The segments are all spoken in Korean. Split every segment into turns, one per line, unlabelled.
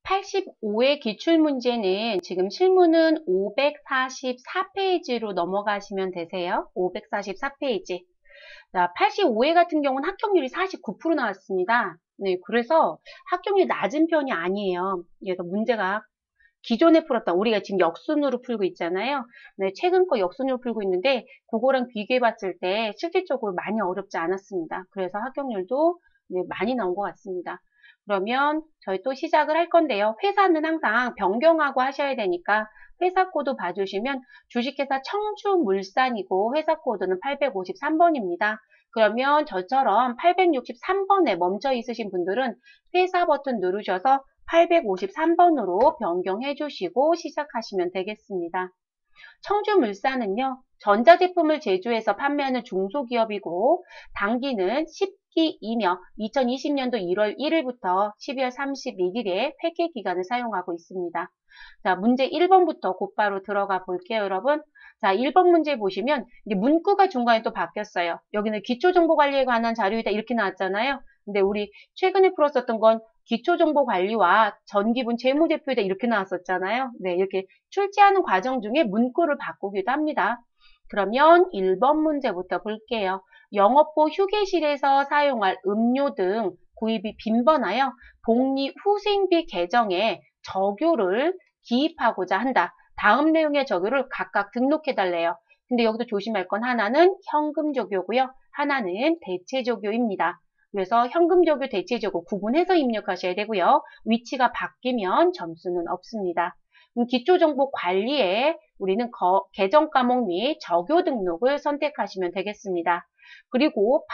85회 기출문제는 지금 실무는 544페이지로 넘어가시면 되세요. 544페이지. 자, 85회 같은 경우는 합격률이 49% 나왔습니다. 네, 그래서 합격률이 낮은 편이 아니에요. 그래서 문제가 기존에 풀었던, 우리가 지금 역순으로 풀고 있잖아요. 네, 최근 거 역순으로 풀고 있는데 그거랑 비교해 봤을 때 실질적으로 많이 어렵지 않았습니다. 그래서 합격률도 네, 많이 나온 것 같습니다. 그러면 저희 또 시작을 할 건데요. 회사는 항상 변경하고 하셔야 되니까 회사 코드 봐주시면 주식회사 청주물산이고 회사 코드는 853번입니다. 그러면 저처럼 863번에 멈춰 있으신 분들은 회사 버튼 누르셔서 853번으로 변경해 주시고 시작하시면 되겠습니다. 청주물산은요, 전자제품을 제조해서 판매하는 중소기업이고 당기는 10기이며 2020년도 1월 1일부터 12월 31일에 폐기 기간을 사용하고 있습니다. 자, 문제 1번부터 곧바로 들어가 볼게요, 여러분. 자, 1번 문제 보시면 이제 문구가 중간에 또 바뀌었어요. 여기는 기초정보관리에 관한 자료이다 이렇게 나왔잖아요. 근데 우리 최근에 풀었었던 건 기초정보관리와 전기분 재무제표이다 이렇게 나왔었잖아요. 네, 이렇게 출제하는 과정 중에 문구를 바꾸기도 합니다. 그러면 1번 문제부터 볼게요. 영업부 휴게실에서 사용할 음료 등 구입이 빈번하여 복리후생비 계정에 적요를 기입하고자 한다. 다음 내용의 적요를 각각 등록해달래요. 근데 여기도 조심할 건 하나는 현금 적요고요. 하나는 대체 적요입니다. 그래서 현금 적요, 대체 적요 구분해서 입력하셔야 되고요. 위치가 바뀌면 점수는 없습니다. 기초정보 관리에 우리는 계정 과목 및 적요 등록을 선택하시면 되겠습니다. 그리고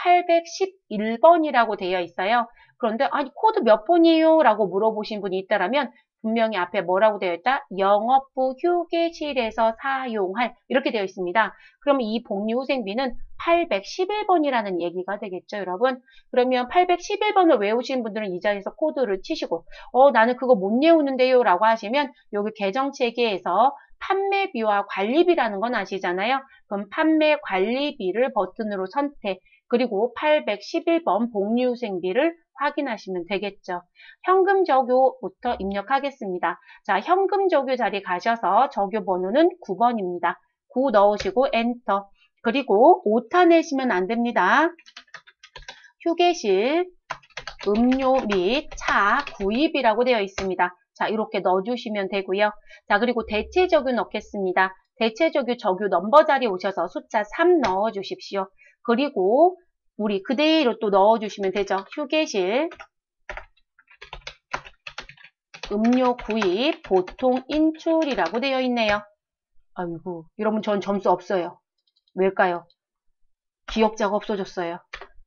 811번이라고 되어 있어요. 그런데 아니 코드 몇 번이에요? 라고 물어보신 분이 있다면 분명히 앞에 뭐라고 되어 있다? 영업부 휴게실에서 사용할 이렇게 되어 있습니다. 그러면 이 복리후생비는 811번이라는 얘기가 되겠죠, 여러분? 그러면 811번을 외우신 분들은 이 자리에서 코드를 치시고 나는 그거 못 외우는데요 라고 하시면 여기 계정체계에서 판매비와 관리비라는 건 아시잖아요. 그럼 판매 관리비를 버튼으로 선택, 그리고 811번 복리후생비를 확인하시면 되겠죠. 현금 적요부터 입력하겠습니다. 자, 현금 적요 자리 가셔서 적요 번호는 9번입니다. 9 넣으시고 엔터. 그리고 오타 내시면 안 됩니다. 휴게실 음료 및 차 구입이라고 되어 있습니다. 자, 이렇게 넣어주시면 되고요. 자, 그리고 대체 적요 넣겠습니다. 대체 적요 적요 넘버 자리에 오셔서 숫자 3 넣어주십시오. 그리고 우리 그대로 또 넣어주시면 되죠. 휴게실 음료 구입 보통 인출이라고 되어 있네요. 아이고, 여러분 전 점수 없어요. 왜일까요? 기억자가 없어졌어요.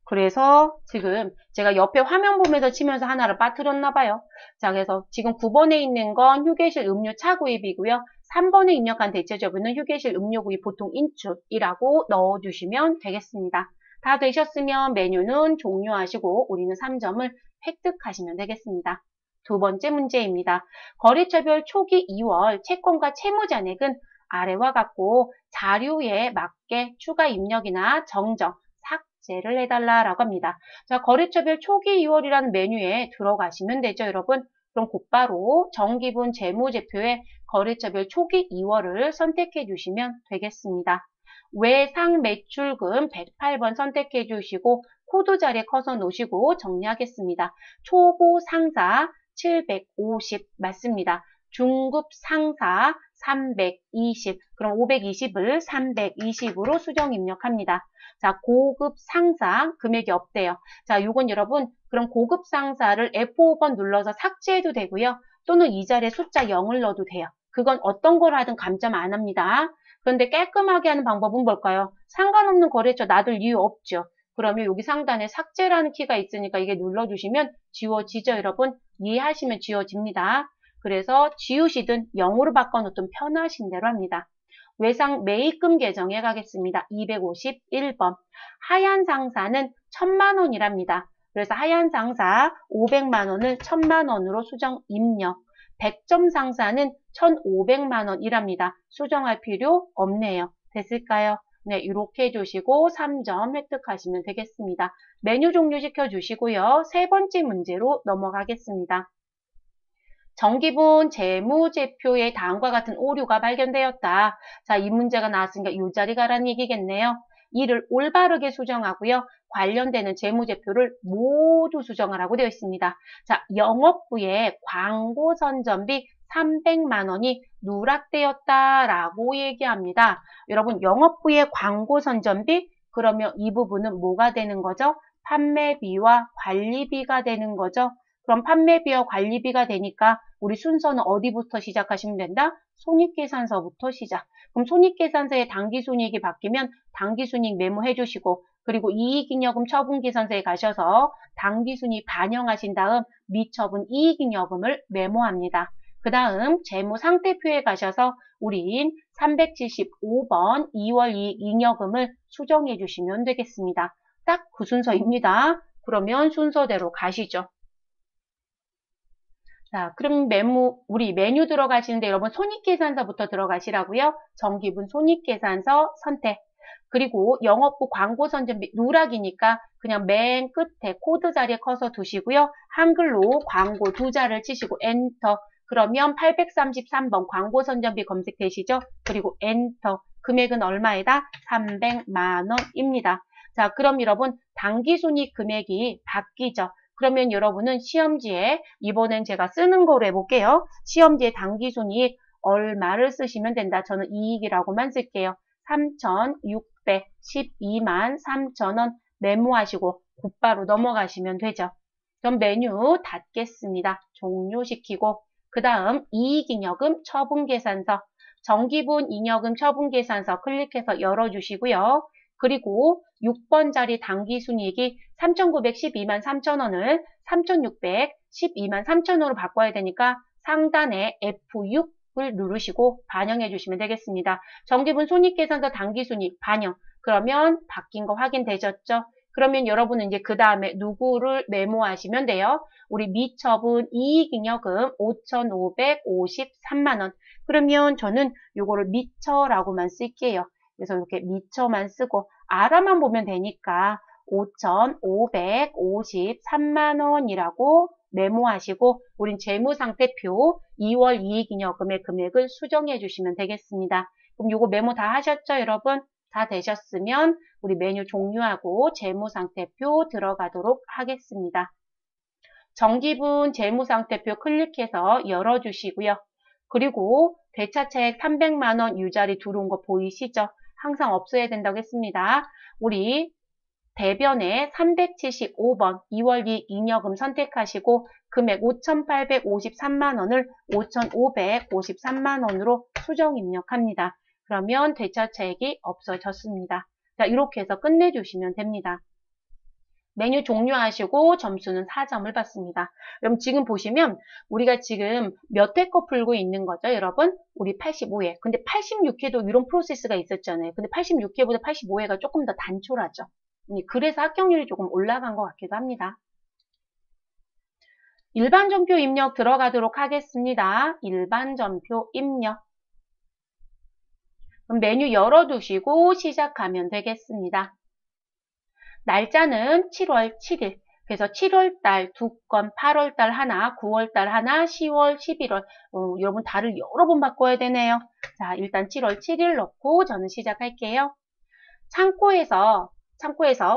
그래서 지금 제가 옆에 화면 보면서 치면서 하나를 빠뜨렸나 봐요. 자, 그래서 지금 9번에 있는 건 휴게실 음료 차 구입이고요. 3번에 입력한 대체 적요는 휴게실 음료 구입 보통 인출이라고 넣어주시면 되겠습니다. 다 되셨으면 메뉴는 종료하시고 우리는 3점을 획득하시면 되겠습니다. 두 번째 문제입니다. 거래처별 초기 2월 채권과 채무잔액은 아래와 같고 자료에 맞게 추가 입력이나 정정, 삭제를 해달라라고 합니다. 자, 거래처별 초기 2월이라는 메뉴에 들어가시면 되죠, 여러분. 그럼 곧바로 정기분 재무제표에 거래처별 초기 2월을 선택해 주시면 되겠습니다. 외상 매출금 108번 선택해 주시고 코드 자리에 커서 놓으시고 정리하겠습니다. 초보 상사 750 맞습니다. 중급 상사 320, 그럼 520을 320으로 수정 입력합니다. 자, 고급 상사 금액이 없대요. 자, 요건 여러분 그럼 고급 상사를 F5번 눌러서 삭제해도 되고요. 또는 이 자리에 숫자 0을 넣어도 돼요. 그건 어떤 걸 하든 감점 안 합니다. 그런데 깔끔하게 하는 방법은 뭘까요? 상관없는 거래처 놔둘 이유 없죠. 그러면 여기 상단에 삭제라는 키가 있으니까 이게 눌러주시면 지워지죠, 여러분? 이해하시면 지워집니다. 그래서 지우시든 0으로 바꿔놓든 편하신 대로 합니다. 외상 매입금 계정에 가겠습니다. 251번. 하얀 상사는 1000만 원이랍니다. 그래서 하얀 상사 500만 원을 1000만 원으로 수정 입력. 100점 상사는 1500만 원이랍니다. 수정할 필요 없네요. 됐을까요? 네, 이렇게 해주시고 3점 획득하시면 되겠습니다. 메뉴 종료시켜 주시고요. 세 번째 문제로 넘어가겠습니다. 정기분 재무제표에 다음과 같은 오류가 발견되었다. 자, 이 문제가 나왔으니까 이 자리 가라는 얘기겠네요. 이를 올바르게 수정하고요. 관련되는 재무제표를 모두 수정하라고 되어 있습니다. 자, 영업부의 광고 선전비 300만 원이 누락되었다라고 얘기합니다. 여러분, 영업부의 광고 선전비? 그러면 이 부분은 뭐가 되는 거죠? 판매비와 관리비가 되는 거죠. 그럼 판매비와 관리비가 되니까 우리 순서는 어디부터 시작하시면 된다? 손익계산서부터 시작. 그럼 손익계산서에 당기순이익이 바뀌면 당기순이익 메모해 주시고, 그리고 이익잉여금 처분계산서에 가셔서 당기순이익 반영하신 다음 미처분 이익잉여금을 메모합니다. 그 다음 재무상태표에 가셔서 우린 375번 2월 이익잉여금을 수정해 주시면 되겠습니다. 딱 그 순서입니다. 그러면 순서대로 가시죠. 자, 그럼 우리 메뉴 들어가시는데 여러분 손익계산서부터 들어가시라고요. 정기분 손익계산서 선택. 그리고 영업부 광고 선전비 누락이니까 그냥 맨 끝에 코드 자리에 커서 두시고요. 한글로 광고 두 자를 치시고 엔터. 그러면 833번 광고 선전비 검색되시죠? 그리고 엔터. 금액은 얼마이다? 300만 원입니다. 자, 그럼 여러분 당기순이익 금액이 바뀌죠. 그러면 여러분은 시험지에 이번엔 제가 쓰는 거로 해볼게요. 시험지에 당기순이익 얼마를 쓰시면 된다. 저는 이익이라고만 쓸게요. 3,612만 3천원 메모하시고 곧바로 넘어가시면 되죠. 그럼 메뉴 닫겠습니다. 종료시키고 그 다음 이익잉여금 처분계산서 정기분 잉여금 처분계산서 클릭해서 열어주시고요. 그리고 6번 자리 당기순이익이 3,912만 3천원을 3,612만 3천원으로 바꿔야 되니까 상단에 F6을 누르시고 반영해 주시면 되겠습니다. 정기분 손익계산서 당기순이익 반영. 그러면 바뀐 거 확인되셨죠? 그러면 여러분은 이제 그 다음에 누구를 메모하시면 돼요. 우리 미처분 이익잉여금 5,553만 원. 그러면 저는 요거를 미처라고만 쓸게요. 그래서 이렇게 미처만 쓰고 알아만 보면 되니까 5,553만 원이라고 메모하시고 우린 재무상태표 2월 이익잉여금의 금액을 수정해 주시면 되겠습니다. 그럼 요거 메모 다 하셨죠, 여러분? 다 되셨으면 우리 메뉴 종료하고 재무상태표 들어가도록 하겠습니다. 정기분 재무상태표 클릭해서 열어주시고요. 그리고 대차차액 300만 원 유자리 들어온 거 보이시죠? 항상 없어야 된다고 했습니다. 우리 대변에 375번 2월 이익잉여금 선택하시고 금액 5,853만 원을 5,553만 원으로 수정 입력합니다. 그러면 대차차액이 없어졌습니다. 자, 이렇게 해서 끝내주시면 됩니다. 메뉴 종료하시고 점수는 4점을 받습니다. 그럼 지금 보시면 우리가 지금 몇 회 거 풀고 있는 거죠, 여러분? 우리 85회. 근데 86회도 이런 프로세스가 있었잖아요. 근데 86회보다 85회가 조금 더 단촐하죠. 그래서 합격률이 조금 올라간 것 같기도 합니다. 일반 전표 입력 들어가도록 하겠습니다. 일반 전표 입력. 그럼 메뉴 열어두시고 시작하면 되겠습니다. 날짜는 7월 7일. 그래서 7월달 2건, 8월달 하나, 9월달 하나, 10월, 11월. 여러분 달을 여러 번 바꿔야 되네요. 자, 일단 7월 7일 넣고 저는 시작할게요. 창고에서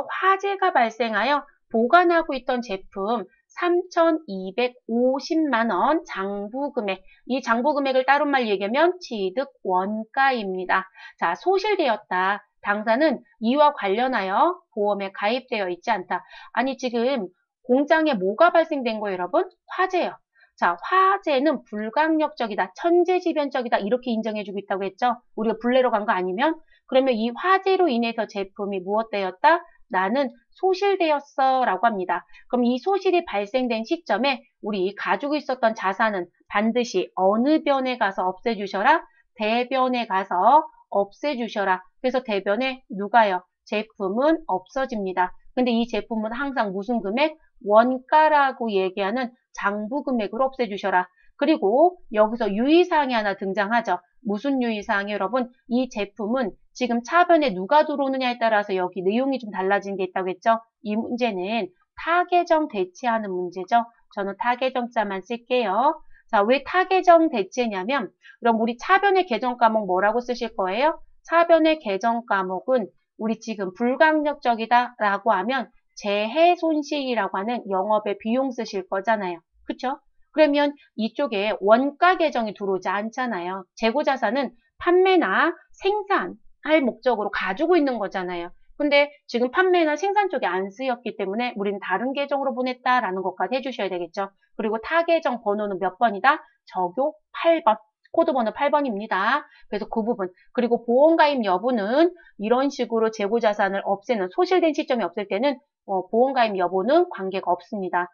화재가 발생하여 보관하고 있던 제품 3,250만 원 장부금액. 이 장부금액을 다른 말 얘기하면 취득 원가입니다. 자, 소실되었다. 당사는 이와 관련하여 보험에 가입되어 있지 않다. 아니 지금 공장에 뭐가 발생된 거예요, 여러분? 화재요. 자, 화재는 불강력적이다, 천재지변적이다 이렇게 인정해주고 있다고 했죠. 우리가 불내러 간 거 아니면? 그러면 이 화재로 인해서 제품이 무엇되었다? 나는 소실되었어 라고 합니다. 그럼 이 소실이 발생된 시점에 우리 가지고 있었던 자산은 반드시 어느 변에 가서 없애주셔라? 대변에 가서 없애주셔라. 그래서 대변에 누가요? 제품은 없어집니다. 근데 이 제품은 항상 무슨 금액? 원가라고 얘기하는 장부 금액으로 없애주셔라. 그리고 여기서 유의사항이 하나 등장하죠. 무슨 유의사항이 여러분? 이 제품은 지금 차변에 누가 들어오느냐에 따라서 여기 내용이 좀 달라진 게 있다고 했죠. 이 문제는 타계정 대체하는 문제죠. 저는 타계정자만 쓸게요. 자, 왜 타계정 대체냐면, 그럼 우리 차변의 계정 과목 뭐라고 쓰실 거예요? 차변의 계정 과목은 우리 지금 불강력적이다라고 하면 재해 손실이라고 하는 영업의 비용 쓰실 거잖아요. 그쵸? 그러면 이쪽에 원가 계정이 들어오지 않잖아요. 재고자산은 판매나 생산할 목적으로 가지고 있는 거잖아요. 근데 지금 판매나 생산 쪽에 안 쓰였기 때문에 우리는 다른 계정으로 보냈다라는 것까지 해주셔야 되겠죠. 그리고 타 계정 번호는 몇 번이다? 적요 8번. 코드 번호 8번입니다. 그래서 그 부분. 그리고 보험가입 여부는 이런 식으로 재고자산을 없애는 소실된 시점이 없을 때는 보험가입 여부는 관계가 없습니다.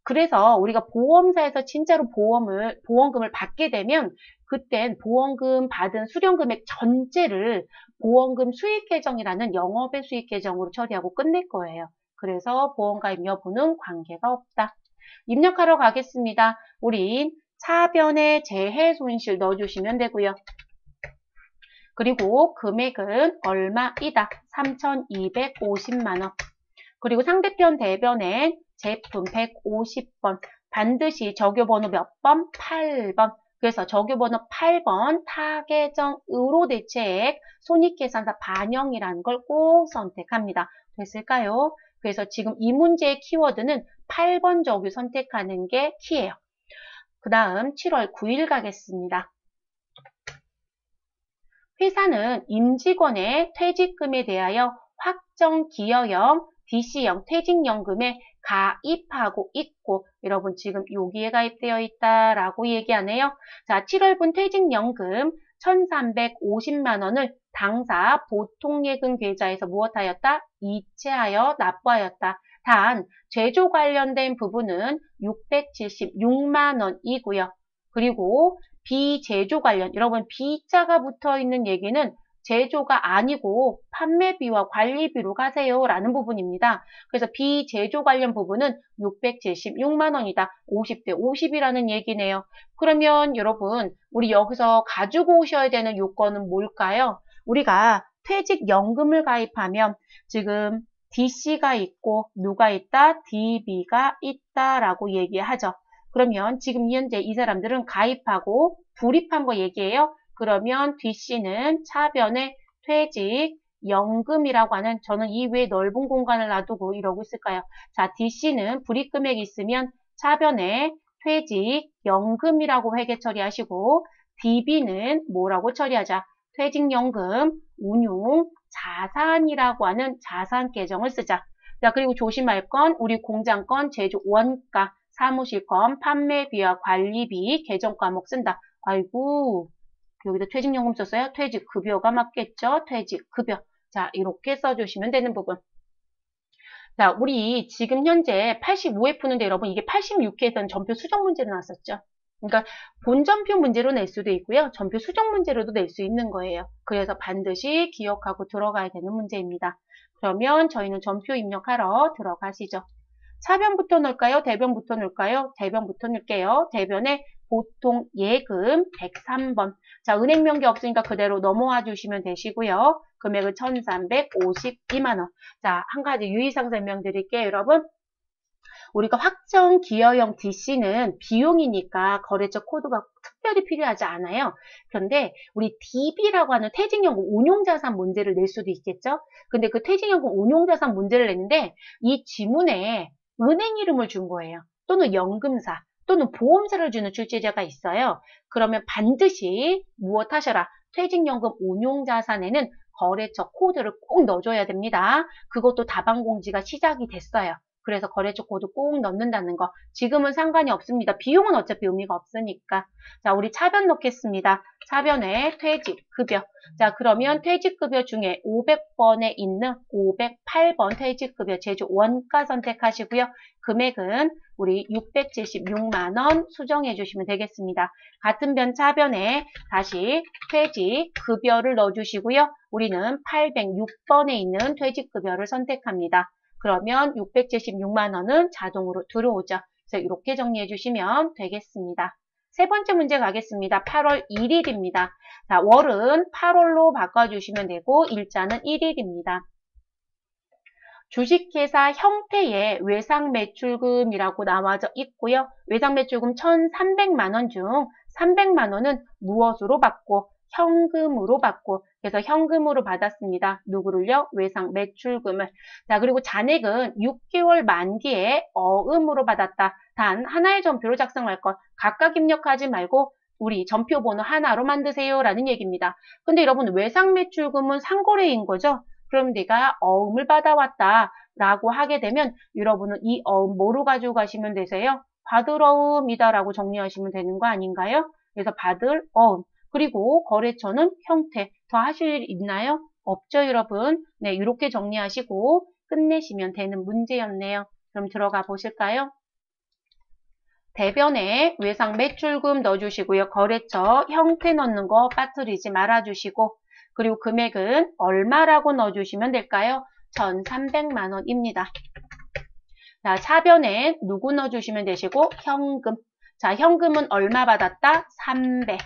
그래서 우리가 보험사에서 진짜로 보험금을 받게 되면 그땐 보험금 받은 수령금액 전체를 보험금 수익계정이라는 영업의 수익계정으로 처리하고 끝낼 거예요. 그래서 보험가입 여부는 관계가 없다. 입력하러 가겠습니다. 우린 차변에 재해 손실 넣어주시면 되고요. 그리고 금액은 얼마이다? 3,250만원. 그리고 상대편 대변에 제품 150번. 반드시 적요번호 몇 번? 8번. 그래서 적요번호 8번 타계정으로 대체액 손익계산서 반영이라는 걸 꼭 선택합니다. 됐을까요? 그래서 지금 이 문제의 키워드는 8번 적유 선택하는 게 키예요. 그 다음 7월 9일 가겠습니다. 회사는 임직원의 퇴직금에 대하여 확정기여형 DC형 퇴직연금에 가입하고 있고, 여러분 지금 여기에 가입되어 있다라고 얘기하네요. 자, 7월분 퇴직연금 1,350만원을 당사 보통예금 계좌에서 무엇하였다? 이체하여 납부하였다. 단, 제조 관련된 부분은 676만원이고요. 그리고 비제조 관련, 여러분 B자가 붙어있는 얘기는 제조가 아니고 판매비와 관리비로 가세요 라는 부분입니다. 그래서 비제조 관련 부분은 676만원이다. 50대 50이라는 얘기네요. 그러면 여러분 우리 여기서 가지고 오셔야 되는 요건은 뭘까요? 우리가 퇴직연금을 가입하면 지금 DC가 있고 누가 있다? DB가 있다라고 얘기하죠. 그러면 지금 현재 이 사람들은 가입하고 불입한 거 얘기해요. 그러면 DC는 차변에 퇴직연금이라고 하는, 저는 이 외에 넓은 공간을 놔두고 이러고 있을까요? 자, DC는 불입금액이 있으면 차변에 퇴직연금이라고 회계 처리하시고, DB는 뭐라고 처리하자? 퇴직연금 운용 자산이라고 하는 자산 계정을 쓰자. 자, 그리고 조심할 건 우리 공장건 제조 원가, 사무실건 판매비와 관리비 계정 과목 쓴다. 아이고, 여기다 퇴직연금 썼어요? 퇴직급여가 맞겠죠? 퇴직급여. 자, 이렇게 써주시면 되는 부분. 자, 우리 지금 현재 85회 푸는데 여러분 이게 86회에서는 전표 수정 문제로 나왔었죠. 그러니까 본전표 문제로 낼 수도 있고요. 전표 수정 문제로도 낼 수 있는 거예요. 그래서 반드시 기억하고 들어가야 되는 문제입니다. 그러면 저희는 전표 입력하러 들어가시죠. 차변부터 넣을까요? 대변부터 넣을까요? 대변부터 넣을게요. 대변에 보통 예금 103번. 자, 은행 명기 없으니까 그대로 넘어와 주시면 되시고요. 금액은 1,352만원. 자, 한 가지 유의사항 설명드릴게요, 여러분. 우리가 확정 기여형 DC는 비용이니까 거래처 코드가 특별히 필요하지 않아요. 그런데 우리 DB라고 하는 퇴직연금 운용자산 문제를 낼 수도 있겠죠. 근데 그 퇴직연금 운용자산 문제를 냈는데 이 지문에 은행 이름을 준 거예요. 또는 연금사 또는 보험사를 주는 출제자가 있어요. 그러면 반드시 무엇 하셔라? 퇴직연금 운용자산에는 거래처 코드를 꼭 넣어줘야 됩니다. 그것도 다방공지가 시작이 됐어요. 그래서 거래처 코드 꼭 넣는다는 거. 지금은 상관이 없습니다. 비용은 어차피 의미가 없으니까. 자, 우리 차변 넣겠습니다. 차변에 퇴직급여. 자, 그러면 퇴직급여 중에 500번에 있는 508번 퇴직급여 제조 원가 선택하시고요. 금액은 우리 676만원 수정해 주시면 되겠습니다. 같은 변 차변에 다시 퇴직급여를 넣어주시고요. 우리는 806번에 있는 퇴직급여를 선택합니다. 그러면 676만원은 자동으로 들어오죠. 그래서 이렇게 정리해 주시면 되겠습니다. 세 번째 문제 가겠습니다. 8월 1일입니다. 자, 월은 8월로 바꿔주시면 되고 일자는 1일입니다. 주식회사 형태의 외상매출금이라고 나와져 있고요. 외상매출금 1,300만 원 중 300만 원은 무엇으로 받고 현금으로 받고 그래서 현금으로 받았습니다. 누구를요? 외상매출금을. 자, 그리고 잔액은 6개월 만기에 어음으로 받았다. 단 하나의 전표로 작성할 것. 각각 입력하지 말고 우리 전표 번호 하나로 만드세요 라는 얘기입니다. 근데 여러분 외상매출금은 상거래인 거죠? 그럼 내가 어음을 받아왔다 라고 하게 되면 여러분은 이 어음 뭐로 가지고 가시면 되세요? 받을 어음이다 라고 정리하시면 되는 거 아닌가요? 그래서 받을 어음 그리고 거래처는 형태 더 하실 일 있나요? 없죠 여러분? 네, 이렇게 정리하시고 끝내시면 되는 문제였네요. 그럼 들어가 보실까요? 대변에 외상 매출금 넣어주시고요. 거래처 형태 넣는 거 빠뜨리지 말아주시고 그리고 금액은 얼마라고 넣어주시면 될까요? 1,300만 원입니다. 자, 차변에 누구 넣어주시면 되시고 현금. 자, 현금은 얼마 받았다? 300.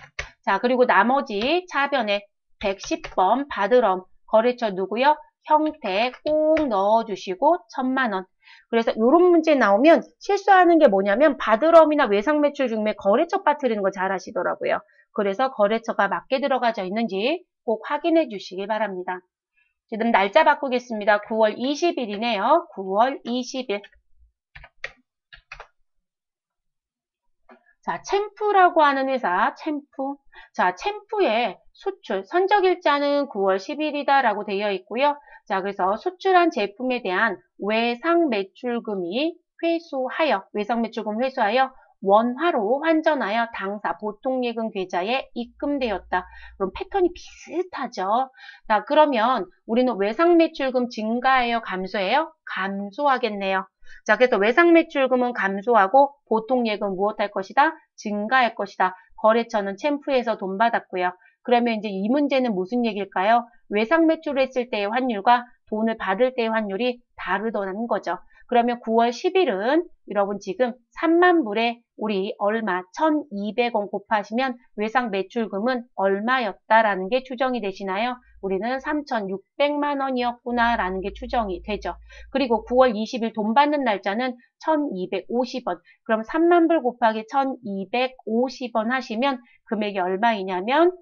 자, 그리고 나머지 차변에 110번 받으럼 거래처 누구요? 형태 꼭 넣어주시고 1,000만 원. 그래서 이런 문제 나오면 실수하는 게 뭐냐면 받으럼이나 외상매출 중에 거래처 빠뜨리는 거 잘 하시더라고요. 그래서 거래처가 맞게 들어가져 있는지 꼭 확인해 주시기 바랍니다. 지금 날짜 바꾸겠습니다. 9월 20일이네요. 9월 20일. 자, 챔프라고 하는 회사, 챔프. 자, 챔프의 수출, 선적일자는 9월 10일이다 라고 되어 있고요. 자, 그래서 수출한 제품에 대한 외상매출금이 회수하여, 외상매출금 회수하여 원화로 환전하여 당사 보통예금 계좌에 입금되었다. 그럼 패턴이 비슷하죠. 자, 그러면 우리는 외상매출금 증가해요, 감소해요? 감소하겠네요. 자, 그래서 외상매출금은 감소하고 보통예금 무엇할 것이다? 증가할 것이다. 거래처는 챔프에서 돈 받았고요. 그러면 이제 이 문제는 무슨 얘기일까요? 외상매출을 했을 때의 환율과 돈을 받을 때의 환율이 다르다는 거죠. 그러면 9월 10일은 여러분 지금 3만 불에 우리 얼마 1,200원 곱하시면 외상매출금은 얼마였다라는 게 추정이 되시나요? 우리는 3,600만 원이었구나 라는 게 추정이 되죠. 그리고 9월 20일 돈 받는 날짜는 1,250원. 그럼 3만 불 곱하기 1,250원 하시면 금액이 얼마이냐면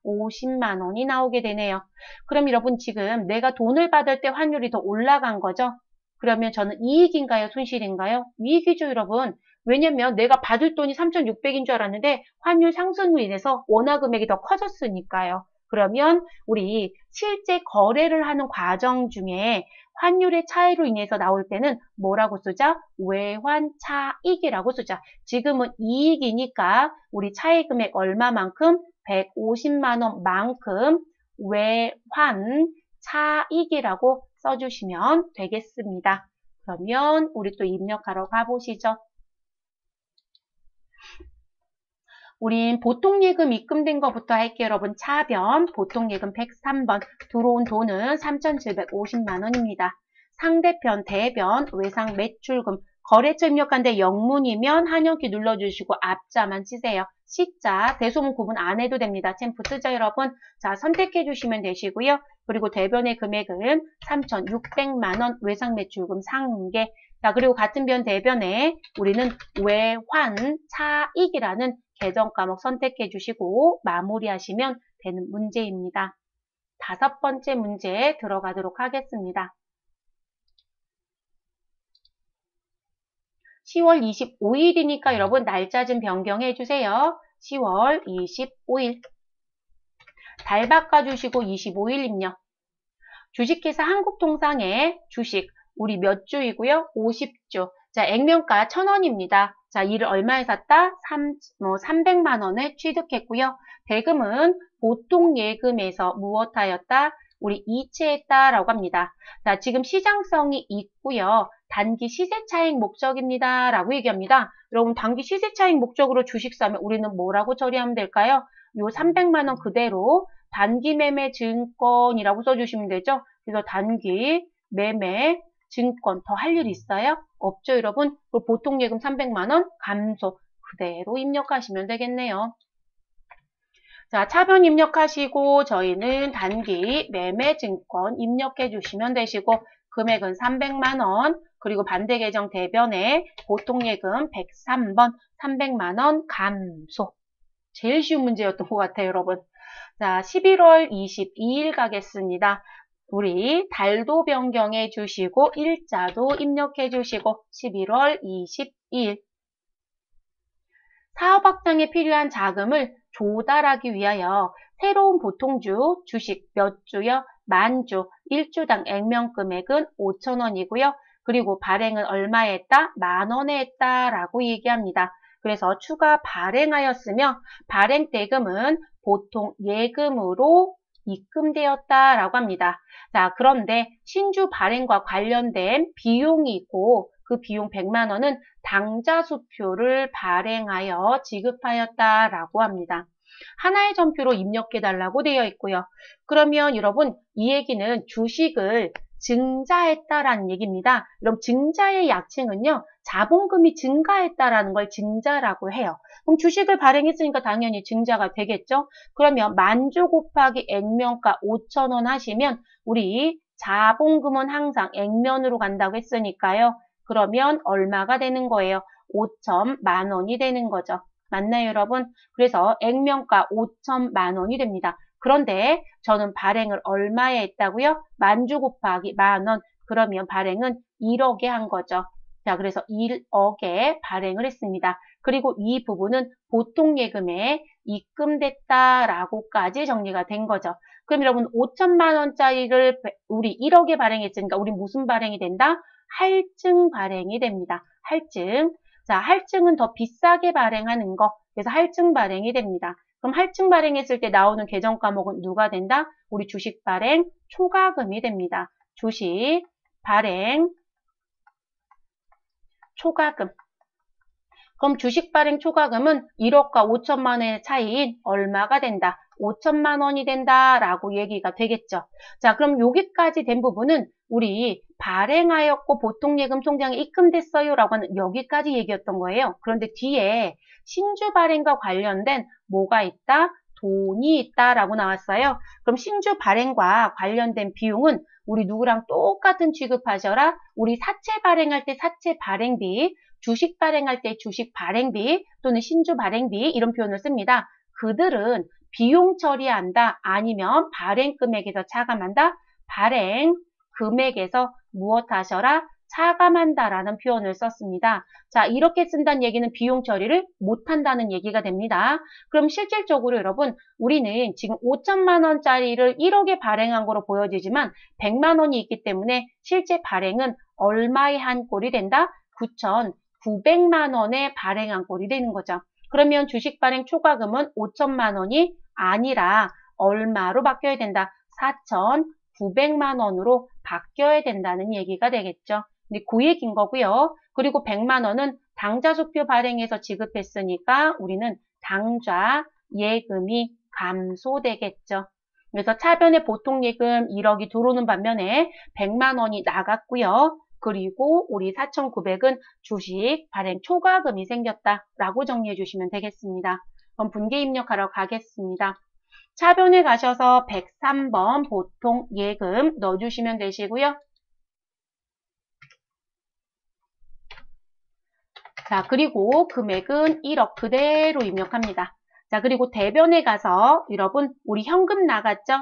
3,750만 원이 나오게 되네요. 그럼 여러분 지금 내가 돈을 받을 때 환율이 더 올라간 거죠? 그러면 저는 이익인가요? 손실인가요? 이익이죠, 여러분. 왜냐면 내가 받을 돈이 3,600인 줄 알았는데 환율 상승으로 인해서 원화 금액이 더 커졌으니까요. 그러면 우리 실제 거래를 하는 과정 중에 환율의 차이로 인해서 나올 때는 뭐라고 쓰자? 외환차익이라고 쓰자. 지금은 이익이니까 우리 차익 금액 얼마만큼? 150만 원만큼 외환차익이라고 써주시면 되겠습니다. 그러면 우리 또 입력하러 가보시죠. 우린 보통예금 입금된 것부터 할게요. 여러분 차변 보통예금 103번 들어온 돈은 3,750만 원입니다. 상대편 대변 외상매출금 거래처 입력한데 영문이면 한영키 눌러주시고 앞자만 치세요. C자 대소문 구분 안 해도 됩니다. 챔프 쓰죠 여러분. 자 선택해 주시면 되시고요. 그리고 대변의 금액은 3,600만 원 외상매출금 상계. 자 그리고 같은 변 대변에 우리는 외환차익이라는 계정 과목 선택해 주시고 마무리하시면 되는 문제입니다. 5번째 문제에 들어가도록 하겠습니다. 10월 25일이니까 여러분 날짜 좀 변경해 주세요. 10월 25일. 달 바꿔주시고 25일 입력. 주식회사 한국통상의 주식 우리 몇 주이고요? 50주. 자, 액면가 1,000원입니다. 자, 이를 얼마에 샀다? 300만 원에 취득했고요. 대금은 보통 예금에서 무엇하였다? 우리 이체했다라고 합니다. 자, 지금 시장성이 있고요. 단기 시세차익 목적입니다. 라고 얘기합니다. 여러분, 단기 시세차익 목적으로 주식 사면 우리는 뭐라고 처리하면 될까요? 요 300만 원 그대로 단기 매매 증권이라고 써주시면 되죠. 그래서 단기 매매 증권 더 할 일 있어요? 없죠, 여러분? 보통 예금 300만 원 감소 그대로 입력하시면 되겠네요. 자, 차변 입력하시고 저희는 단기 매매증권 입력해 주시면 되시고 금액은 300만 원, 그리고 반대 계정 대변에 보통예금 103번 300만 원 감소. 제일 쉬운 문제였던 것 같아요, 여러분. 자, 11월 22일 가겠습니다. 우리 달도 변경해 주시고 일자도 입력해 주시고 11월 22일 사업 확장에 필요한 자금을 조달하기 위하여 새로운 보통주 주식 몇 주요? 만 주, 1주당 액면 금액은 5,000원이고요. 그리고 발행은 얼마에 했다? 만 원에 했다라고 얘기합니다. 그래서 추가 발행하였으며 발행 대금은 보통 예금으로 입금되었다라고 합니다. 자, 그런데 신주 발행과 관련된 비용이 있고 그 비용 100만 원은 당좌수표를 발행하여 지급하였다라고 합니다. 하나의 전표로 입력해달라고 되어 있고요. 그러면 여러분 이 얘기는 주식을 증자했다라는 얘기입니다. 그럼 증자의 약칭은요. 자본금이 증가했다라는 걸 증자라고 해요. 그럼 주식을 발행했으니까 당연히 증자가 되겠죠. 그러면 만주 곱하기 액면가 5,000원 하시면 우리 자본금은 항상 액면으로 간다고 했으니까요. 그러면 얼마가 되는 거예요? 5천만 원이 되는 거죠. 맞나요, 여러분? 그래서 액면가 5천만 원이 됩니다. 그런데 저는 발행을 얼마에 했다고요? 만주 곱하기 만 원. 그러면 발행은 1억에 한 거죠. 자, 그래서 1억에 발행을 했습니다. 그리고 이 부분은 보통 예금에 입금됐다라고까지 정리가 된 거죠. 그럼 여러분 5천만 원짜리를 우리 1억에 발행했으니까 우리 무슨 발행이 된다? 할증 발행이 됩니다. 할증. 자, 할증은 더 비싸게 발행하는 거. 그래서 할증 발행이 됩니다. 그럼 할증 발행했을 때 나오는 계정 과목은 누가 된다? 우리 주식 발행 초과금이 됩니다. 주식 발행 초과금. 그럼 주식 발행 초과금은 1억과 5천만 원의 차이인 얼마가 된다? 5천만 원이 된다라고 얘기가 되겠죠. 자, 그럼 여기까지 된 부분은 우리 발행하였고 보통예금 통장에 입금됐어요라고 하는 여기까지 얘기였던 거예요. 그런데 뒤에 신주 발행과 관련된 뭐가 있다? 돈이 있다라고 나왔어요. 그럼 신주 발행과 관련된 비용은 우리 누구랑 똑같은 취급하셔라. 우리 사채 발행할 때 사채 발행비, 주식 발행할 때 주식 발행비 또는 신주 발행비 이런 표현을 씁니다. 그들은 비용 처리한다 아니면 발행 금액에서 차감한다. 발행 금액에서 무엇 하셔라? 차감한다라는 표현을 썼습니다. 자, 이렇게 쓴다는 얘기는 비용 처리를 못한다는 얘기가 됩니다. 그럼 실질적으로 여러분 우리는 지금 5천만 원짜리를 1억에 발행한 거로 보여지지만 100만 원이 있기 때문에 실제 발행은 얼마에 한 꼴이 된다? 9,900만 원에 발행한 꼴이 되는 거죠. 그러면 주식 발행 초과금은 5천만 원이 아니라 얼마로 바뀌어야 된다? 4,900만 원으로 바뀌어야 된다는 얘기가 되겠죠. 근데 그 얘기인 거고요. 그리고 100만 원은 당좌수표 발행해서 지급했으니까 우리는 당좌 예금이 감소되겠죠. 그래서 차변에 보통 예금 1억이 들어오는 반면에 100만 원이 나갔고요. 그리고 우리 4,900은 주식 발행 초과금이 생겼다라고 정리해 주시면 되겠습니다. 그럼 분계 입력하러 가겠습니다. 차변에 가셔서 103번 보통 예금 넣어주시면 되시고요. 자, 그리고 금액은 1억 그대로 입력합니다. 자, 그리고 대변에 가서 여러분 우리 현금 나갔죠?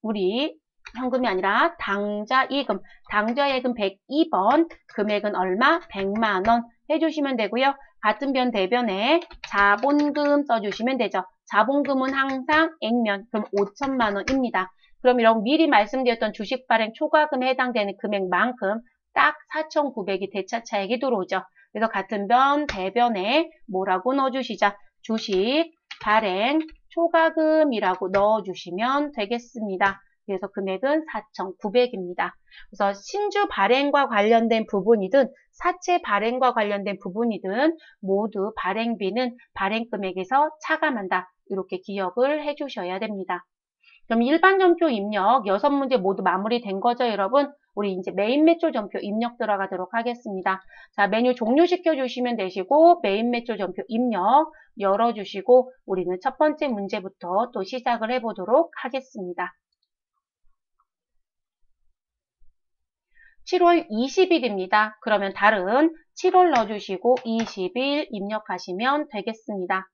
우리 현금이 아니라 당좌예금. 당좌예금 102번 금액은 얼마? 100만 원 해주시면 되고요. 같은 변 대변에 자본금 써주시면 되죠. 자본금은 항상 액면, 그럼 5천만 원입니다. 그럼 이런 미리 말씀드렸던 주식 발행 초과금에 해당되는 금액만큼 딱 4,900이 대차 차액이 들어오죠. 그래서 같은 변 대변에 뭐라고 넣어주시죠? 주식 발행 초과금이라고 넣어주시면 되겠습니다. 그래서 금액은 4,900입니다. 그래서 신주 발행과 관련된 부분이든 사채 발행과 관련된 부분이든 모두 발행비는 발행 금액에서 차감한다. 이렇게 기억을 해주셔야 됩니다. 그럼 일반 전표 입력 6문제 모두 마무리된 거죠, 여러분? 우리 이제 메인 매출 전표 입력 들어가도록 하겠습니다. 자, 메뉴 종료시켜 주시면 되시고 메인 매출 전표 입력 열어주시고 우리는 첫 번째 문제부터 또 시작을 해보도록 하겠습니다. 7월 20일입니다. 그러면 달은 7월 넣어주시고 20일 입력하시면 되겠습니다.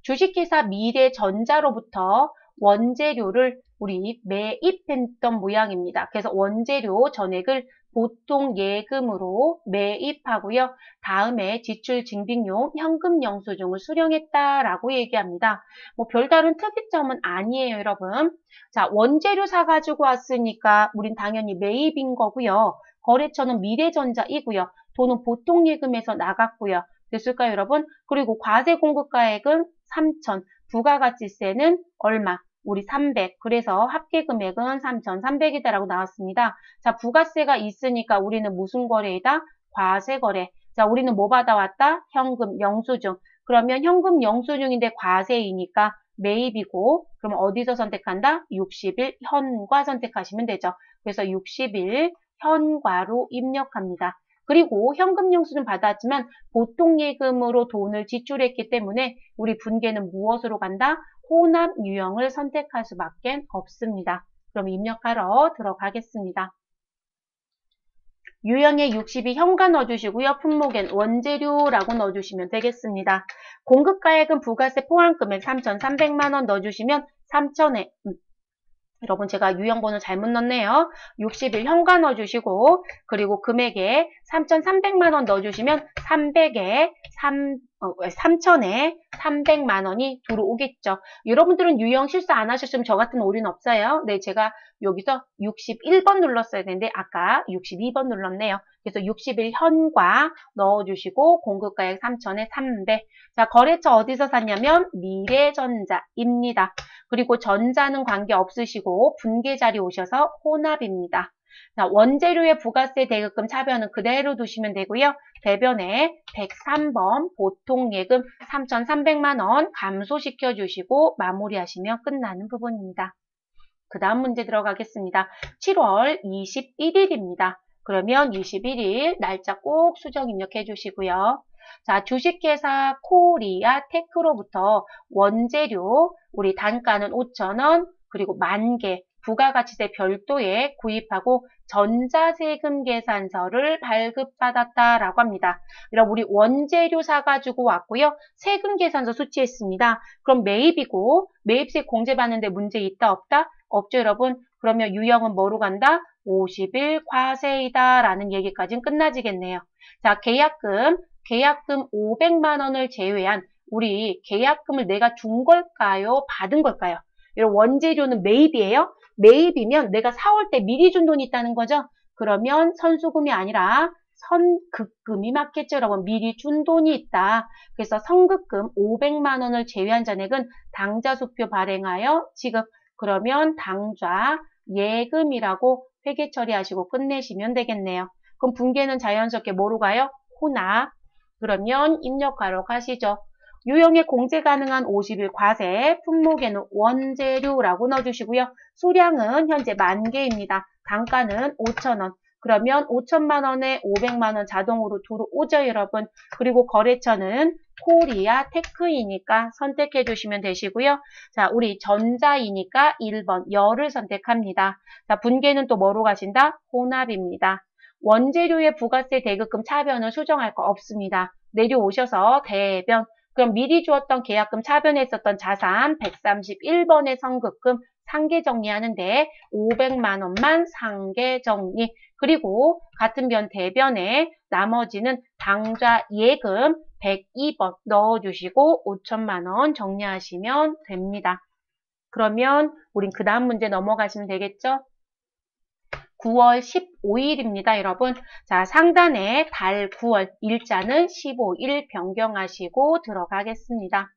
주식회사 미래전자로부터 원재료를 우리 매입했던 모양입니다. 그래서 원재료 전액을 보통 예금으로 매입하고요. 다음에 지출 증빙용 현금 영수증을 수령했다라고 얘기합니다. 뭐 별다른 특이점은 아니에요, 여러분. 자, 원재료 사가지고 왔으니까 우린 당연히 매입인 거고요. 거래처는 미래전자이고요. 돈은 보통 예금에서 나갔고요. 됐을까요, 여러분? 그리고 과세 공급가액은 3,000, 부가가치세는 얼마? 우리 300. 그래서 합계금액은 3,300이다라고 나왔습니다. 자, 부가세가 있으니까 우리는 무슨 거래이다? 과세거래. 자, 우리는 뭐 받아왔다? 현금, 영수증. 그러면 현금, 영수증인데 과세이니까 매입이고, 그럼 어디서 선택한다? 60일 현과 선택하시면 되죠. 그래서 60일 현과로 입력합니다. 그리고 현금 영수증 받았지만 보통 예금으로 돈을 지출했기 때문에 우리 분계는 무엇으로 간다? 혼합 유형을 선택할 수밖에 없습니다. 그럼 입력하러 들어가겠습니다. 유형에 60이 현가 넣어주시고요. 품목엔 원재료라고 넣어주시면 되겠습니다. 공급가액은 부가세 포함금액 3,300만원 넣어주시면 3,000에 여러분 제가 유형번호 잘못 넣었네요. 60일 현가 넣어주시고 그리고 금액에 3,300만원 넣어주시면 300에 3,000에 300만원이 들어오겠죠. 여러분들은 유형 실수 안 하셨으면 저 같은 오류는 없어요. 네, 제가 여기서 61번 눌렀어야 되는데 아까 62번 눌렀네요. 그래서 60일 현과 넣어주시고 공급가액 3,000에 300. 자, 거래처 어디서 샀냐면 미래전자입니다. 그리고 전자는 관계 없으시고 분계 자리 오셔서 혼합입니다. 자, 원재료의 부가세 대급금 차변은 그대로 두시면 되고요. 대변에 103번 보통 예금 3,300만원 감소시켜 주시고 마무리하시면 끝나는 부분입니다. 그 다음 문제 들어가겠습니다. 7월 21일입니다. 그러면 21일 날짜 꼭 수정 입력해 주시고요. 자, 주식회사 코리아 테크로부터 원재료 우리 단가는 5,000원 그리고 10,000개 부가가치세 별도에 구입하고 전자세금 계산서를 발급받았다라고 합니다. 여러분 우리 원재료 사가지고 왔고요. 세금 계산서 수취했습니다. 그럼 매입이고 매입세 공제받는데 문제 있다 없다? 없죠 여러분. 그러면 유형은 뭐로 간다? 50일 과세이다 라는 얘기까지는 끝나지겠네요. 자, 계약금 500만원을 제외한 우리 계약금을 내가 준 걸까요? 받은 걸까요? 이런 원재료는 매입이에요. 매입이면 내가 사올 때 미리 준 돈이 있다는 거죠. 그러면 선수금이 아니라 선급금이 맞겠죠. 여러분 미리 준 돈이 있다. 그래서 선급금 500만원을 제외한 잔액은 당좌수표 발행하여 지급. 그러면 당좌 예금이라고 회계 처리하시고 끝내시면 되겠네요. 그럼 분계는 자연스럽게 뭐로 가요? 혼합. 그러면 입력하러 가시죠. 유형에 공제 가능한 50일 과세, 품목에는 원재료라고 넣어주시고요. 수량은 현재 10,000개입니다. 단가는 5,000원. 그러면 5천만원에 500만원 자동으로 들어오죠, 여러분. 그리고 거래처는 코리아 테크이니까 선택해 주시면 되시고요. 자, 우리 전자이니까 1번 열을 선택합니다. 자, 분계는 또 뭐로 가신다? 혼합입니다. 원재료의 부가세 대급금 차변을 수정할 거 없습니다. 내려오셔서 대변. 그럼 미리 주었던 계약금 차변했었던 자산 131번의 선급금 상계 정리하는데 500만원만 상계 정리. 그리고 같은 변 대변에 나머지는 당좌 예금 102번 넣어주시고 5천만원 정리하시면 됩니다. 그러면 우린 그 다음 문제 넘어가시면 되겠죠? 9월 15일입니다, 여러분. 자, 상단에 달 9월, 일자는 15일 변경하시고 들어가겠습니다.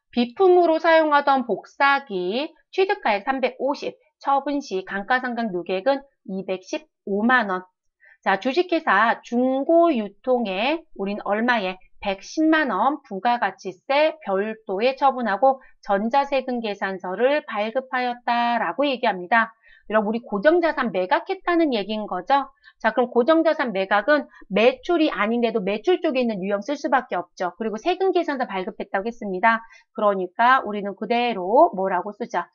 비품으로 사용하던 복사기, 취득가액 350, 처분시 감가상각 누계액은 215만원. 자, 주식회사 중고유통에 우린 얼마에? 110만 원 부가가치세 별도에 처분하고 전자세금 계산서를 발급하였다라고 얘기합니다. 여러분 우리 고정자산 매각했다는 얘기인 거죠. 자, 그럼 고정자산 매각은 매출이 아닌데도 매출 쪽에 있는 유형 쓸 수밖에 없죠. 그리고 세금 계산서 발급했다고 했습니다. 그러니까 우리는 그대로 뭐라고 쓰자?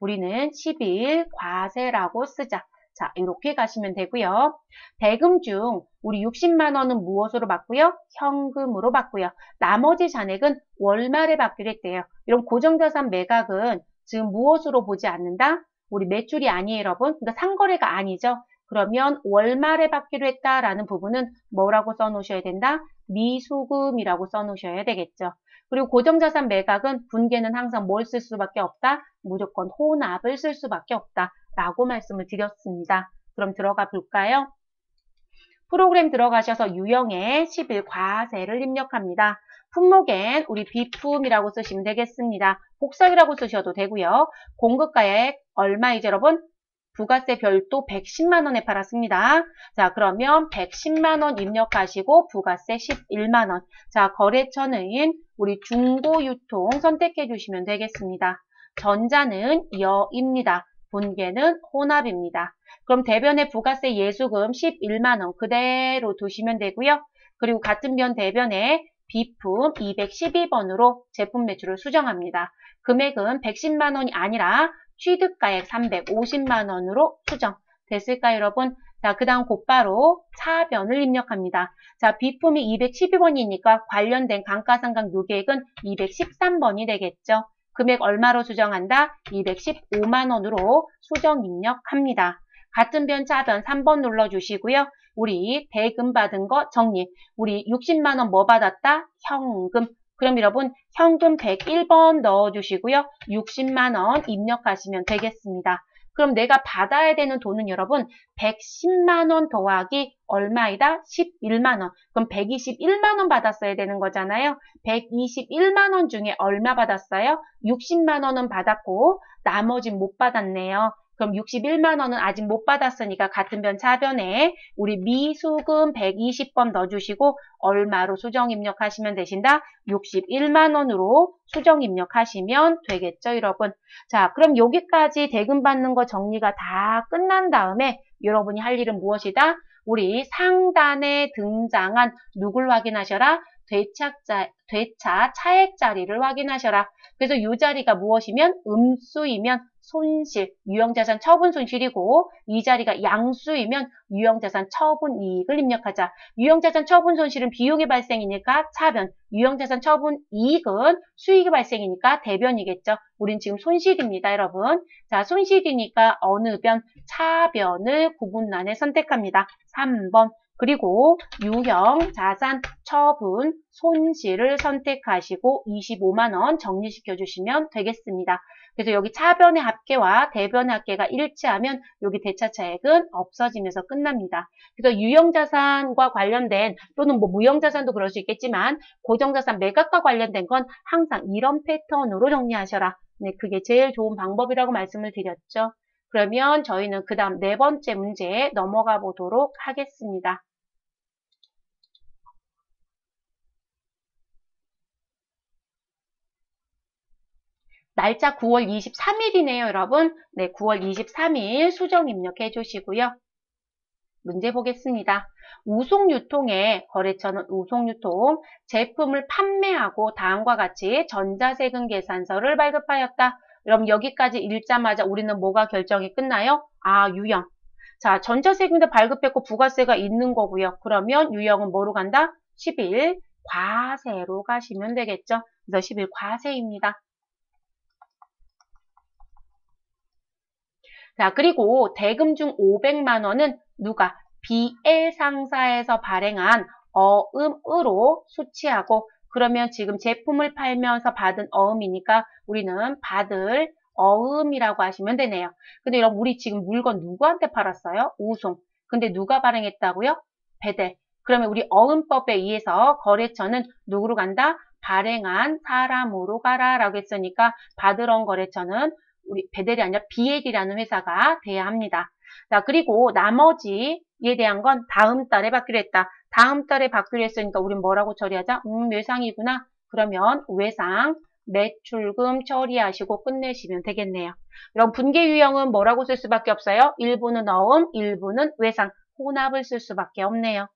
우리는 10일 과세라고 쓰자. 자, 이렇게 가시면 되고요. 대금 중 우리 60만 원은 무엇으로 받고요? 현금으로 받고요. 나머지 잔액은 월말에 받기로 했대요. 이런 고정자산 매각은 지금 무엇으로 보지 않는다? 우리 매출이 아니에요, 여러분. 그러니까 상거래가 아니죠. 그러면 월말에 받기로 했다라는 부분은 뭐라고 써놓으셔야 된다? 미수금이라고 써놓으셔야 되겠죠. 그리고 고정자산 매각은 분기에는 항상 뭘 쓸 수밖에 없다? 무조건 혼합을 쓸 수밖에 없다. 라고 말씀을 드렸습니다. 그럼 들어가 볼까요? 프로그램 들어가셔서 유형에 10일 과세를 입력합니다. 품목엔 우리 비품이라고 쓰시면 되겠습니다. 복사기라고 쓰셔도 되고요. 공급가액 얼마이죠, 여러분? 부가세 별도 110만 원에 팔았습니다. 자, 그러면 110만 원 입력하시고 부가세 11만 원. 자, 거래처는 우리 중고유통 선택해 주시면 되겠습니다. 전자는 여입니다. 분계는 혼합입니다. 그럼 대변의 부가세 예수금 11만 원 그대로 두시면 되고요. 그리고 같은 변 대변에 비품 212번으로 제품 매출을 수정합니다. 금액은 110만 원이 아니라 취득가액 350만 원으로 수정. 됐을까요, 여러분? 자, 그 다음 곧바로 차변을 입력합니다. 자, 비품이 212번이니까 관련된 감가상각 요계액은 213번이 되겠죠. 금액 얼마로 수정한다? 215만 원으로 수정 입력합니다. 같은 변 차변 3번 눌러주시고요. 우리 대금 받은 거 정리. 우리 60만 원 뭐 받았다? 현금. 그럼 여러분 현금 101번 넣어주시고요. 60만 원 입력하시면 되겠습니다. 그럼 내가 받아야 되는 돈은 여러분 110만 원 더하기 얼마이다? 11만 원. 그럼 121만 원 받았어야 되는 거잖아요. 121만 원 중에 얼마 받았어요? 60만 원은 받았고 나머지는 못 받았네요. 그럼 61만 원은 아직 못 받았으니까 같은 변 차변에 우리 미수금 120번 넣어주시고 얼마로 수정 입력하시면 되신다? 61만 원으로 수정 입력하시면 되겠죠, 여러분? 자, 그럼 여기까지 대금 받는 거 정리가 다 끝난 다음에 여러분이 할 일은 무엇이다? 우리 상단에 등장한 누굴 확인하셔라? 되차 차액 자리를 확인하셔라. 그래서 이 자리가 무엇이면 음수이면 손실, 유형자산 처분 손실이고 이 자리가 양수이면 유형자산 처분 이익을 입력하자. 유형자산 처분 손실은 비용이 발생이니까 차변, 유형자산 처분 이익은 수익이 발생이니까 대변이겠죠. 우린 지금 손실입니다, 여러분. 자, 손실이니까 어느 변? 차변을 구분란에 선택합니다. 3번. 그리고 유형, 자산, 처분, 손실을 선택하시고 25만 원 정리시켜 주시면 되겠습니다. 그래서 여기 차변의 합계와 대변의 합계가 일치하면 여기 대차차액은 없어지면서 끝납니다. 그래서 유형자산과 관련된 또는 뭐 무형자산도 그럴 수 있겠지만 고정자산 매각과 관련된 건 항상 이런 패턴으로 정리하셔라. 네, 그게 제일 좋은 방법이라고 말씀을 드렸죠. 그러면 저희는 그 다음 네 번째 문제에 넘어가 보도록 하겠습니다. 날짜 9월 23일이네요, 여러분. 네, 9월 23일 수정 입력해 주시고요. 문제 보겠습니다. 우송유통의 거래처는 우송유통 제품을 판매하고 다음과 같이 전자세금 계산서를 발급하였다. 여러분 여기까지 읽자마자 우리는 뭐가 결정이 끝나요? 아, 유형. 자, 전자세금도 발급했고 부가세가 있는 거고요. 그러면 유형은 뭐로 간다? 10일 과세로 가시면 되겠죠. 그래서 10일 과세입니다. 자, 그리고 대금 중 500만 원은 누가? BL 상사에서 발행한 어음으로 수취하고 그러면 지금 제품을 팔면서 받은 어음이니까 우리는 받을 어음이라고 하시면 되네요. 근데 여러분 우리 지금 물건 누구한테 팔았어요? 우송. 근데 누가 발행했다고요? 배델. 그러면 우리 어음법에 의해서 거래처는 누구로 간다? 발행한 사람으로 가라라고 했으니까 받으러 온 거래처는 우리 배델이 아니라 BL이라는 회사가 돼야 합니다. 자, 그리고 나머지 이에 대한 건 다음 달에 받기로 했다. 다음 달에 받기로 했으니까 우린 뭐라고 처리하자? 외상이구나. 그러면 외상, 매출금 처리하시고 끝내시면 되겠네요. 그럼 분계 유형은 뭐라고 쓸 수밖에 없어요? 일부는 어음, 일부는 외상, 혼합을 쓸 수밖에 없네요.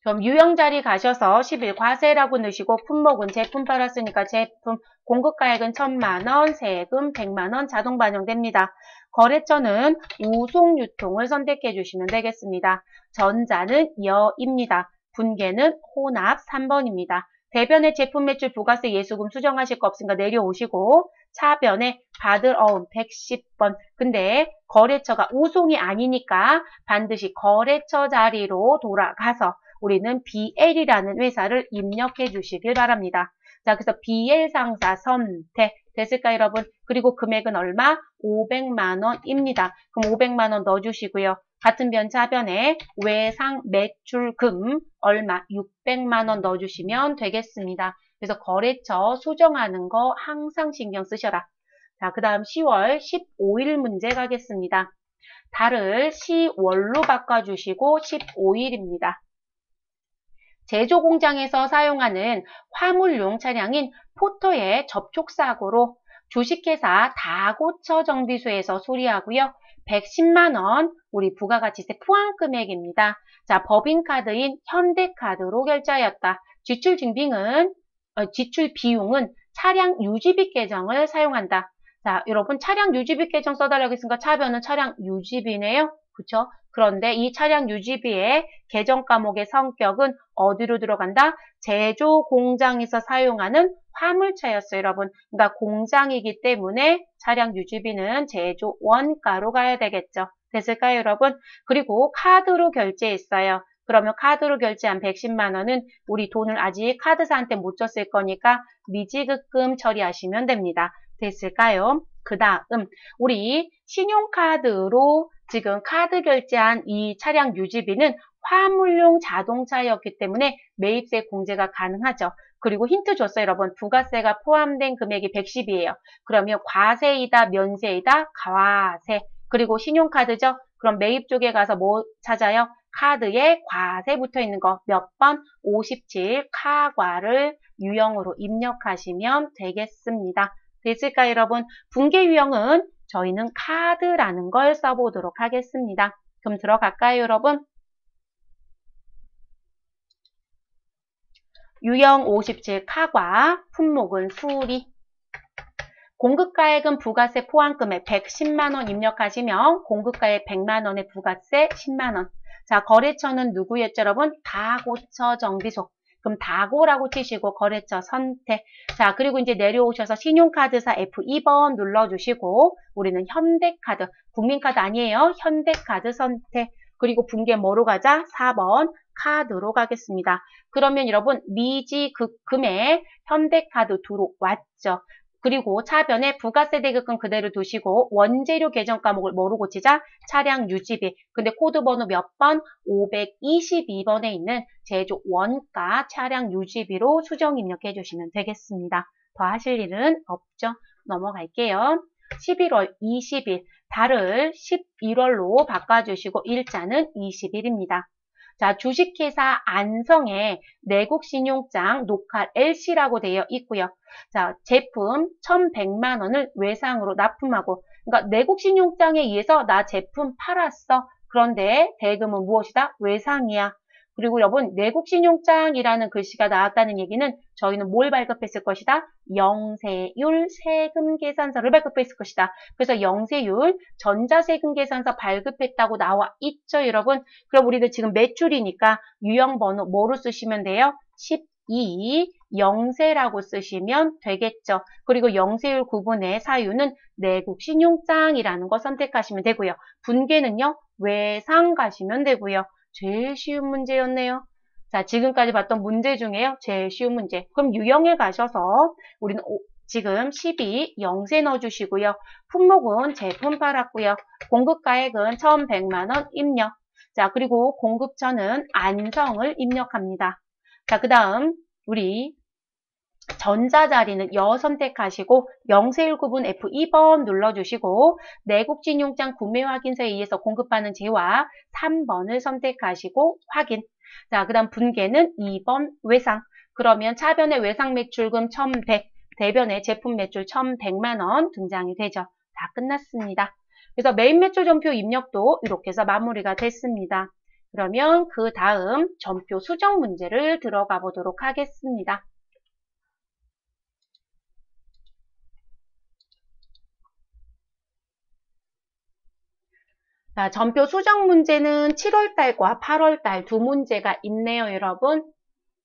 그럼 유형 자리 가셔서 10일 과세라고 넣으시고 품목은 제품 팔았으니까 제품, 공급가액은 1,000만원, 세금 100만원 자동 반영됩니다. 거래처는 우송 유통을 선택해 주시면 되겠습니다. 전자는 여입니다. 분계는 혼합 3번입니다. 대변에 제품 매출 부가세 예수금 수정하실 거 없으니까 내려오시고 차변에 받을 어음 110번. 근데 거래처가 우송이 아니니까 반드시 거래처 자리로 돌아가서 우리는 BL이라는 회사를 입력해 주시길 바랍니다. 자, 그래서 BL 상사 선택 됐을까요, 여러분? 그리고 금액은 얼마? 500만 원입니다. 그럼 500만 원 넣어주시고요. 같은 변차변에 외상 매출금 얼마? 600만 원 넣어주시면 되겠습니다. 그래서 거래처 수정하는 거 항상 신경 쓰셔라. 자, 그 다음 10월 15일 문제 가겠습니다. 달을 10월로 바꿔주시고 15일입니다. 제조 공장에서 사용하는 화물용 차량인 포터의 접촉사고로 주식회사 다고처 정비소에서 수리하고요. 110만원 우리 부가가치세 포함 금액입니다. 자, 법인카드인 현대카드로 결제하였다. 지출 비용은 차량 유지비 계정을 사용한다. 자, 여러분 차량 유지비 계정 써달라고 했으니까 차변은 차량 유지비네요. 그쵸? 그런데 이 차량 유지비의 계정 과목의 성격은 어디로 들어간다? 제조 공장에서 사용하는 화물차였어요, 여러분. 그러니까 공장이기 때문에 차량 유지비는 제조 원가로 가야 되겠죠. 됐을까요, 여러분? 그리고 카드로 결제했어요. 그러면 카드로 결제한 110만 원은 우리 돈을 아직 카드사한테 못 줬을 거니까 미지급금 처리하시면 됩니다. 됐을까요? 그 다음 우리 신용카드로 지금 카드 결제한 이 차량 유지비는 화물용 자동차였기 때문에 매입세 공제가 가능하죠. 그리고 힌트 줬어요, 여러분. 부가세가 포함된 금액이 110이에요. 그러면 과세이다, 면세이다, 과세. 그리고 신용카드죠. 그럼 매입 쪽에 가서 뭐 찾아요? 카드에 과세 붙어 있는 거 몇 번? 57 카과를 유형으로 입력하시면 되겠습니다. 됐을까요, 여러분? 분계 유형은 저희는 카드라는 걸 써보도록 하겠습니다. 그럼 들어갈까요, 여러분? 유형 57 카과, 품목은 수리. 공급가액은 부가세 포함금액 110만 원 입력하시면 공급가액 100만 원의 부가세 10만 원. 자, 거래처는 누구였죠, 여러분? 다고처 정비소. 그럼 다고라고 치시고 거래처 선택. 자, 그리고 이제 내려오셔서 신용카드사 F2번 눌러주시고 우리는 현대카드, 국민카드 아니에요. 현대카드 선택. 그리고 분계 뭐로 가자? 4번 카드로 가겠습니다. 그러면 여러분 미지급금에 현대카드 들어왔죠. 그리고 차변에 부가세 대급금 그대로 두시고 원재료 계정 과목을 뭐로 고치자? 차량 유지비. 근데 코드 번호 몇 번? 522번에 있는 제조 원가 차량 유지비로 수정 입력해 주시면 되겠습니다. 더 하실 일은 없죠. 넘어갈게요. 11월 20일, 달을 11월로 바꿔주시고 일자는 20일입니다. 자, 주식회사 안성에 내국신용장 녹화 LC라고 되어 있고요. 자, 제품 1,100만 원을 외상으로 납품하고, 그러니까 내국신용장에 의해서 나 제품 팔았어. 그런데 대금은 무엇이다? 외상이야. 그리고 여러분, 내국신용장이라는 글씨가 나왔다는 얘기는 저희는 뭘 발급했을 것이다? 영세율 세금 계산서를 발급했을 것이다. 그래서 영세율 전자세금 계산서 발급했다고 나와 있죠, 여러분? 그럼 우리는 지금 매출이니까 유형번호 뭐로 쓰시면 돼요? 12 영세라고 쓰시면 되겠죠. 그리고 영세율 구분의 사유는 내국신용장이라는 거 선택하시면 되고요. 분계는요, 외상 가시면 되고요. 제일 쉬운 문제였네요. 자, 지금까지 봤던 문제 중에요. 제일 쉬운 문제. 그럼 유형에 가셔서 우리는 지금 12 영세 넣어주시고요. 품목은 제품 팔았고요. 공급가액은 1,100만 원 입력. 자, 그리고 공급처는 안성을 입력합니다. 자, 그 다음 우리 전자 자리는 여 선택하시고 0세일구분 F2번 눌러주시고 내국진용장 구매 확인서에 의해서 공급하는 재화 3번을 선택하시고 확인. 자, 그 다음 분계는 2번 외상. 그러면 차변의 외상 매출금 1100, 대변의 제품 매출 1100만원 등장이 되죠. 다 끝났습니다. 그래서 메인 매출 전표 입력도 이렇게 해서 마무리가 됐습니다. 그러면 그 다음 전표 수정 문제를 들어가 보도록 하겠습니다. 자, 전표 수정 문제는 7월달과 8월달 두 문제가 있네요, 여러분.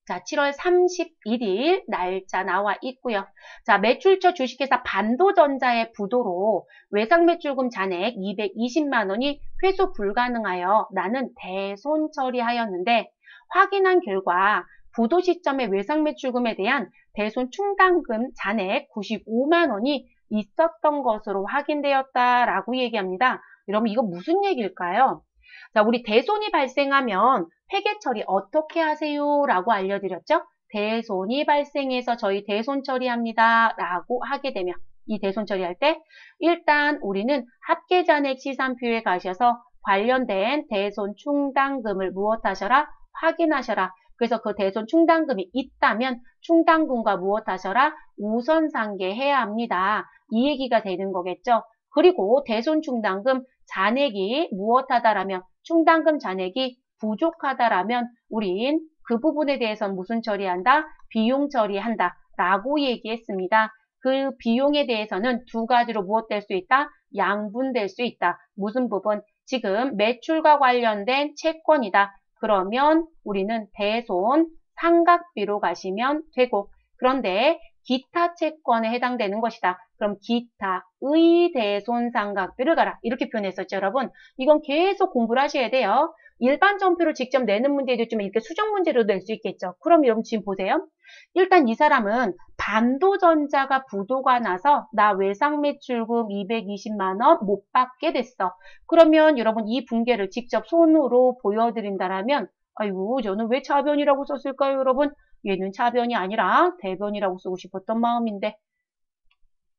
자, 7월 31일 날짜 나와 있고요. 자, 매출처 주식회사 반도전자의 부도로 외상 매출금 잔액 220만 원이 회수 불가능하여 나는 대손 처리하였는데 확인한 결과 부도 시점의 외상 매출금에 대한 대손 충당금 잔액 95만 원이 있었던 것으로 확인되었다라고 얘기합니다. 여러분 이거 무슨 얘기일까요? 자, 우리 대손이 발생하면 회계 처리 어떻게 하세요? 라고 알려드렸죠? 대손이 발생해서 저희 대손 처리합니다. 라고 하게 되면 이 대손 처리할 때 일단 우리는 합계잔액 시산표에 가셔서 관련된 대손 충당금을 무엇하셔라? 확인하셔라. 그래서 그 대손 충당금이 있다면 충당금과 무엇하셔라? 우선 상계해야 합니다. 이 얘기가 되는 거겠죠? 그리고 대손 충당금 잔액이 무엇하다라면 충당금 잔액이 부족하다라면 우린 그 부분에 대해서는 무슨 처리한다? 비용 처리한다 라고 얘기했습니다. 그 비용에 대해서는 두 가지로 무엇될 수 있다? 양분될 수 있다. 무슨 부분? 지금 매출과 관련된 채권이다. 그러면 우리는 대손 상각비로 가시면 되고 그런데 기타 채권에 해당되는 것이다. 그럼 기타의 대손상각비를 가라. 이렇게 표현했었죠, 여러분. 이건 계속 공부를 하셔야 돼요. 일반 전표를 직접 내는 문제도 있지만 이렇게 수정 문제로 낼 수 있겠죠. 그럼 여러분 지금 보세요. 일단 이 사람은 반도전자가 부도가 나서 나 외상 매출금 220만 원 못 받게 됐어. 그러면 여러분 이 분계를 직접 손으로 보여드린다라면 아이고 저는 왜 차변이라고 썼을까요, 여러분? 얘는 차변이 아니라 대변이라고 쓰고 싶었던 마음인데.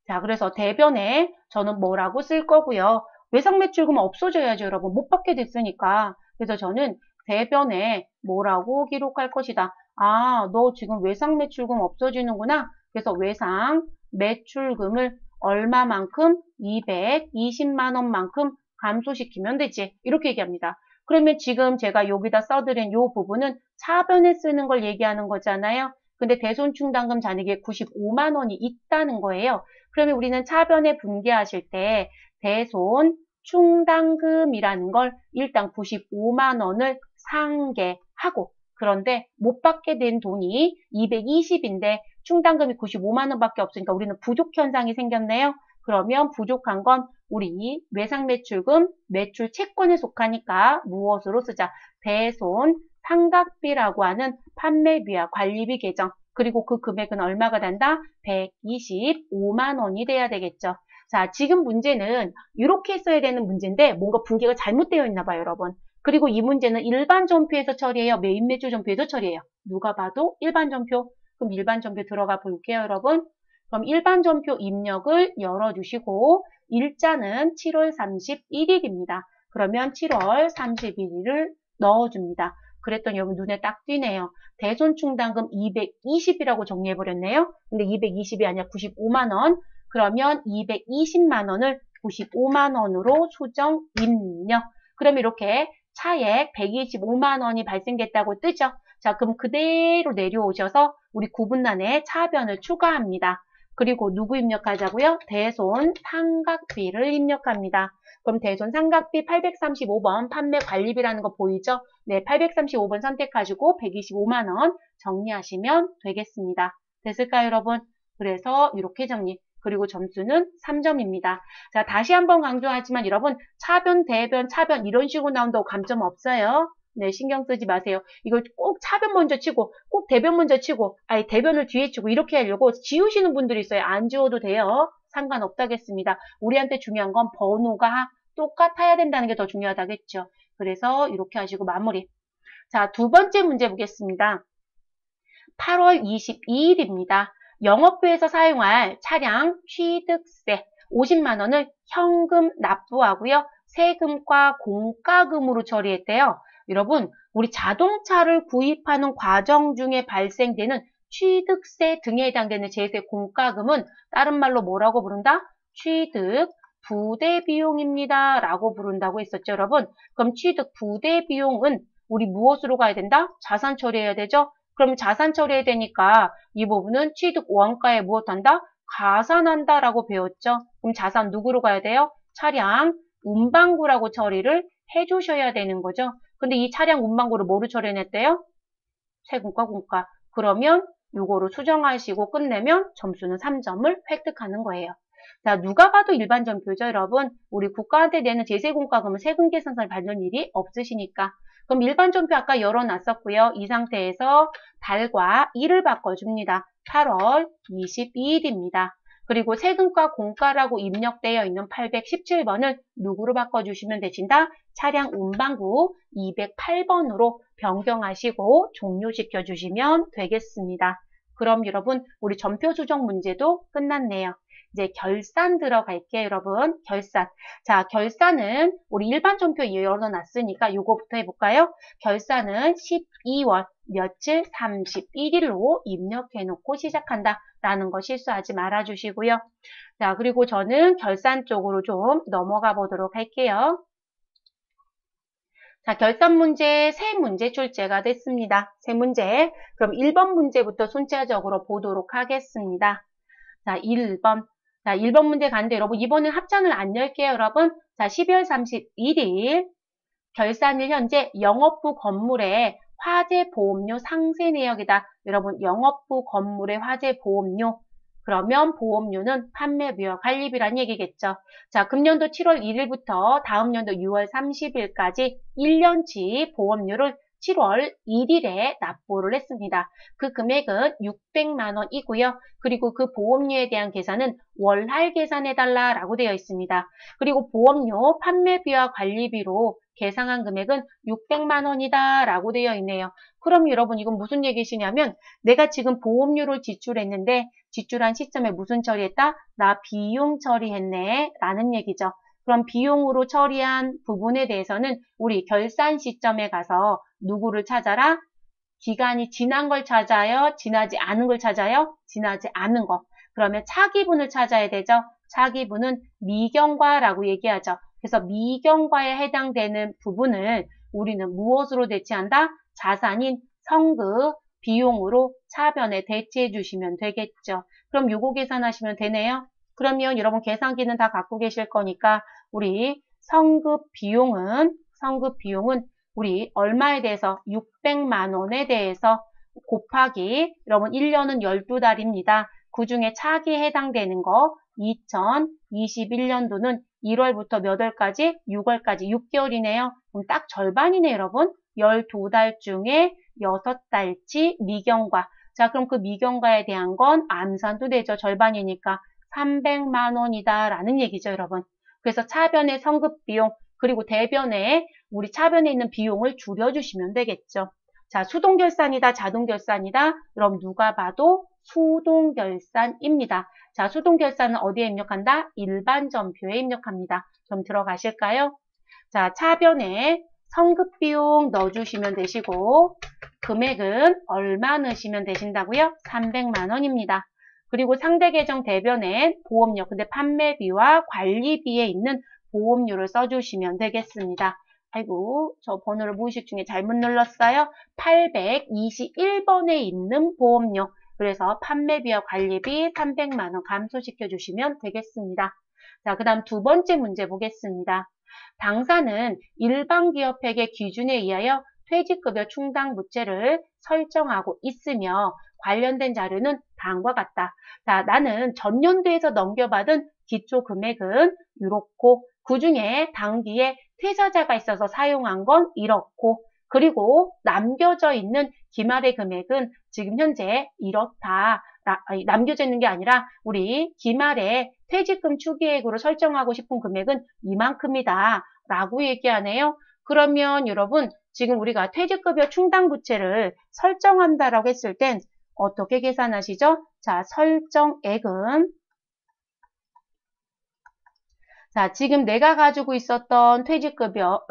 자, 그래서 대변에 저는 뭐라고 쓸 거고요. 외상 매출금 없어져야죠, 여러분. 못 받게 됐으니까. 그래서 저는 대변에 뭐라고 기록할 것이다. 아, 너 지금 외상 매출금 없어지는구나. 그래서 외상 매출금을 얼마만큼? 220만 원만큼 감소시키면 되지. 이렇게 얘기합니다. 그러면 지금 제가 여기다 써드린 이 부분은 차변에 쓰는 걸 얘기하는 거잖아요. 근데 대손충당금 잔액에 95만 원이 있다는 거예요. 그러면 우리는 차변에 분계하실 때 대손 충당금이라는 걸 일단 95만 원을 상계하고 그런데 못 받게 된 돈이 220인데 충당금이 95만 원밖에 없으니까 우리는 부족 현상이 생겼네요. 그러면 부족한 건 우리 외상 매출금, 매출 채권에 속하니까 무엇으로 쓰자? 대손 상각비라고 하는 판매비와 관리비 계정 그리고 그 금액은 얼마가 된다? 125만 원이 돼야 되겠죠. 자, 지금 문제는 이렇게 써야 되는 문제인데 뭔가 분계가 잘못되어 있나 봐요, 여러분. 그리고 이 문제는 일반 전표에서 처리해요? 메인 매출 전표에서 처리해요? 누가 봐도 일반 전표. 그럼 일반 전표 들어가 볼게요, 여러분. 그럼 일반 전표 입력을 열어주시고 일자는 7월 31일입니다. 그러면 7월 31일을 넣어줍니다. 그랬더니 여러분 눈에 딱 띄네요. 대손충당금 220이라고 정리해버렸네요. 근데 220이 아니라 95만 원. 그러면 220만 원을 95만 원으로 수정 입력. 그럼 이렇게 차액 125만 원이 발생됐다고 뜨죠. 자, 그럼 그대로 내려오셔서 우리 구분란에 차변을 추가합니다. 그리고 누구 입력하자고요? 대손 상각비를 입력합니다. 그럼 대손 상각비 835번 판매 관리비라는 거 보이죠? 네, 835번 선택하시고 125만 원 정리하시면 되겠습니다. 됐을까요, 여러분? 그래서 이렇게 정리. 그리고 점수는 3점입니다. 자, 다시 한번 강조하지만 여러분 차변, 대변, 차변 이런 식으로 나온다고 감점 없어요. 네, 신경 쓰지 마세요. 이걸 꼭 차변 먼저 치고 꼭 대변 먼저 치고 아니 대변을 뒤에 치고 이렇게 하려고 지우시는 분들이 있어요. 안 지워도 돼요. 상관없다겠습니다. 우리한테 중요한 건 번호가 똑같아야 된다는 게 더 중요하다겠죠. 그래서 이렇게 하시고 마무리. 자, 두 번째 문제 보겠습니다. 8월 22일입니다. 영업부에서 사용할 차량 취득세 50만 원을 현금 납부하고요. 세금과 공과금으로 처리했대요. 여러분, 우리 자동차를 구입하는 과정 중에 발생되는 취득세 등에 해당되는 제세 공과금은 다른 말로 뭐라고 부른다? 취득 부대 비용입니다. 라고 부른다고 했었죠, 여러분. 그럼 취득 부대 비용은 우리 무엇으로 가야 된다? 자산 처리해야 되죠? 그럼 자산 처리해야 되니까 이 부분은 취득 원가에 무엇한다? 가산한다라고 배웠죠. 그럼 자산 누구로 가야 돼요? 차량 운반구라고 처리를 해주셔야 되는 거죠. 근데 이 차량 운반구를 뭐로 처리해냈대요? 세금과 공과. 그러면 요거로 수정하시고 끝내면 점수는 3점을 획득하는 거예요. 자, 누가 봐도 일반 전표죠, 여러분. 우리 국가한테 내는 제세공과금은 세금 계산서를 받는 일이 없으시니까. 그럼 일반 전표 아까 열어놨었고요. 이 상태에서 달과 일을 바꿔줍니다. 8월 22일입니다. 그리고 세금과 공과라고 입력되어 있는 817번을 누구로 바꿔주시면 되신다? 차량 운반구 208번으로 변경하시고 종료시켜 주시면 되겠습니다. 그럼 여러분, 우리 전표 수정 문제도 끝났네요. 이제 결산 들어갈게요, 여러분. 결산. 자, 결산은 우리 일반 전표 열어놨으니까 요거부터 해볼까요? 결산은 12월 며칠 31일로 입력해놓고 시작한다. 라는 거 실수하지 말아주시고요. 자, 그리고 저는 결산 쪽으로 좀 넘어가 보도록 할게요. 자, 결산 문제 3문제 출제가 됐습니다. 3문제. 그럼 1번 문제부터 순차적으로 보도록 하겠습니다. 자, 1번. 자, 1번 문제 가는데 여러분 이번엔 합장을 안 열게요, 여러분. 자, 12월 31일 결산일 현재 영업부 건물의 화재 보험료 상세 내역이다. 여러분 영업부 건물의 화재 보험료. 그러면 보험료는 판매비와 관리비란 얘기겠죠. 자, 금년도 7월 1일부터 다음 연도 6월 30일까지 1년치 보험료를 7월 1일에 납부를 했습니다. 그 금액은 600만 원이고요. 그리고 그 보험료에 대한 계산은 월할 계산해달라라고 되어 있습니다. 그리고 보험료 판매비와 관리비로 계상한 금액은 600만 원이다 라고 되어 있네요. 그럼 여러분 이건 무슨 얘기시냐면 내가 지금 보험료를 지출했는데 지출한 시점에 무슨 처리했다? 나 비용 처리했네 라는 얘기죠. 그럼 비용으로 처리한 부분에 대해서는 우리 결산 시점에 가서 누구를 찾아라? 기간이 지난 걸 찾아요? 지나지 않은 걸 찾아요? 지나지 않은 거. 그러면 차기분을 찾아야 되죠. 차기분은 미경과라고 얘기하죠. 그래서 미경과에 해당되는 부분을 우리는 무엇으로 대체한다? 자산인 성급 비용으로 차변에 대체해 주시면 되겠죠. 그럼 요거 계산하시면 되네요. 그러면 여러분 계산기는 다 갖고 계실 거니까 우리 성급 비용은 우리 얼마에 대해서 600만 원에 대해서 곱하기 여러분 1년은 12달입니다. 그 중에 차기에 해당되는 거 2021년도는 1월부터 몇 월까지? 6월까지 6개월이네요. 그럼 딱 절반이네요, 여러분. 12달 중에 6달치 미경과. 자, 그럼 그 미경과에 대한 건 암산도 되죠. 절반이니까 300만 원이다 라는 얘기죠, 여러분. 그래서 차변의 성급비용 그리고 대변에 우리 차변에 있는 비용을 줄여주시면 되겠죠. 자, 수동결산이다, 자동결산이다. 그럼 누가 봐도 수동결산입니다. 자, 수동결산은 어디에 입력한다? 일반 전표에 입력합니다. 좀 들어가실까요? 자, 차변에 성급비용 넣어주시면 되시고 금액은 얼마 넣으시면 되신다고요? 300만 원입니다. 그리고 상대계정 대변에 보험료, 근데 판매비와 관리비에 있는 보험료를 써주시면 되겠습니다. 아이고, 저 번호를 무의식 중에 잘못 눌렀어요. 821번에 있는 보험료. 그래서 판매비와 관리비 300만 원 감소시켜 주시면 되겠습니다. 자, 그 다음 두 번째 문제 보겠습니다. 당사는 일반기업회계 기준에 의하여 퇴직급여 충당 부채를 설정하고 있으며 관련된 자료는 다음과 같다. 자, 나는 전년도에서 넘겨받은 기초 금액은 이렇고 그 중에 당기에 퇴사자가 있어서 사용한 건 이렇고 그리고 남겨져 있는 기말의 금액은 지금 현재 이렇다. 남겨져 있는 게 아니라 우리 기말에 퇴직금 추계액으로 설정하고 싶은 금액은 이만큼이다. 라고 얘기하네요. 그러면 여러분 지금 우리가 퇴직급여 충당부채를 설정한다라고 했을 땐 어떻게 계산하시죠? 자, 설정액은 자, 지금 내가 가지고 있었던 퇴직급여,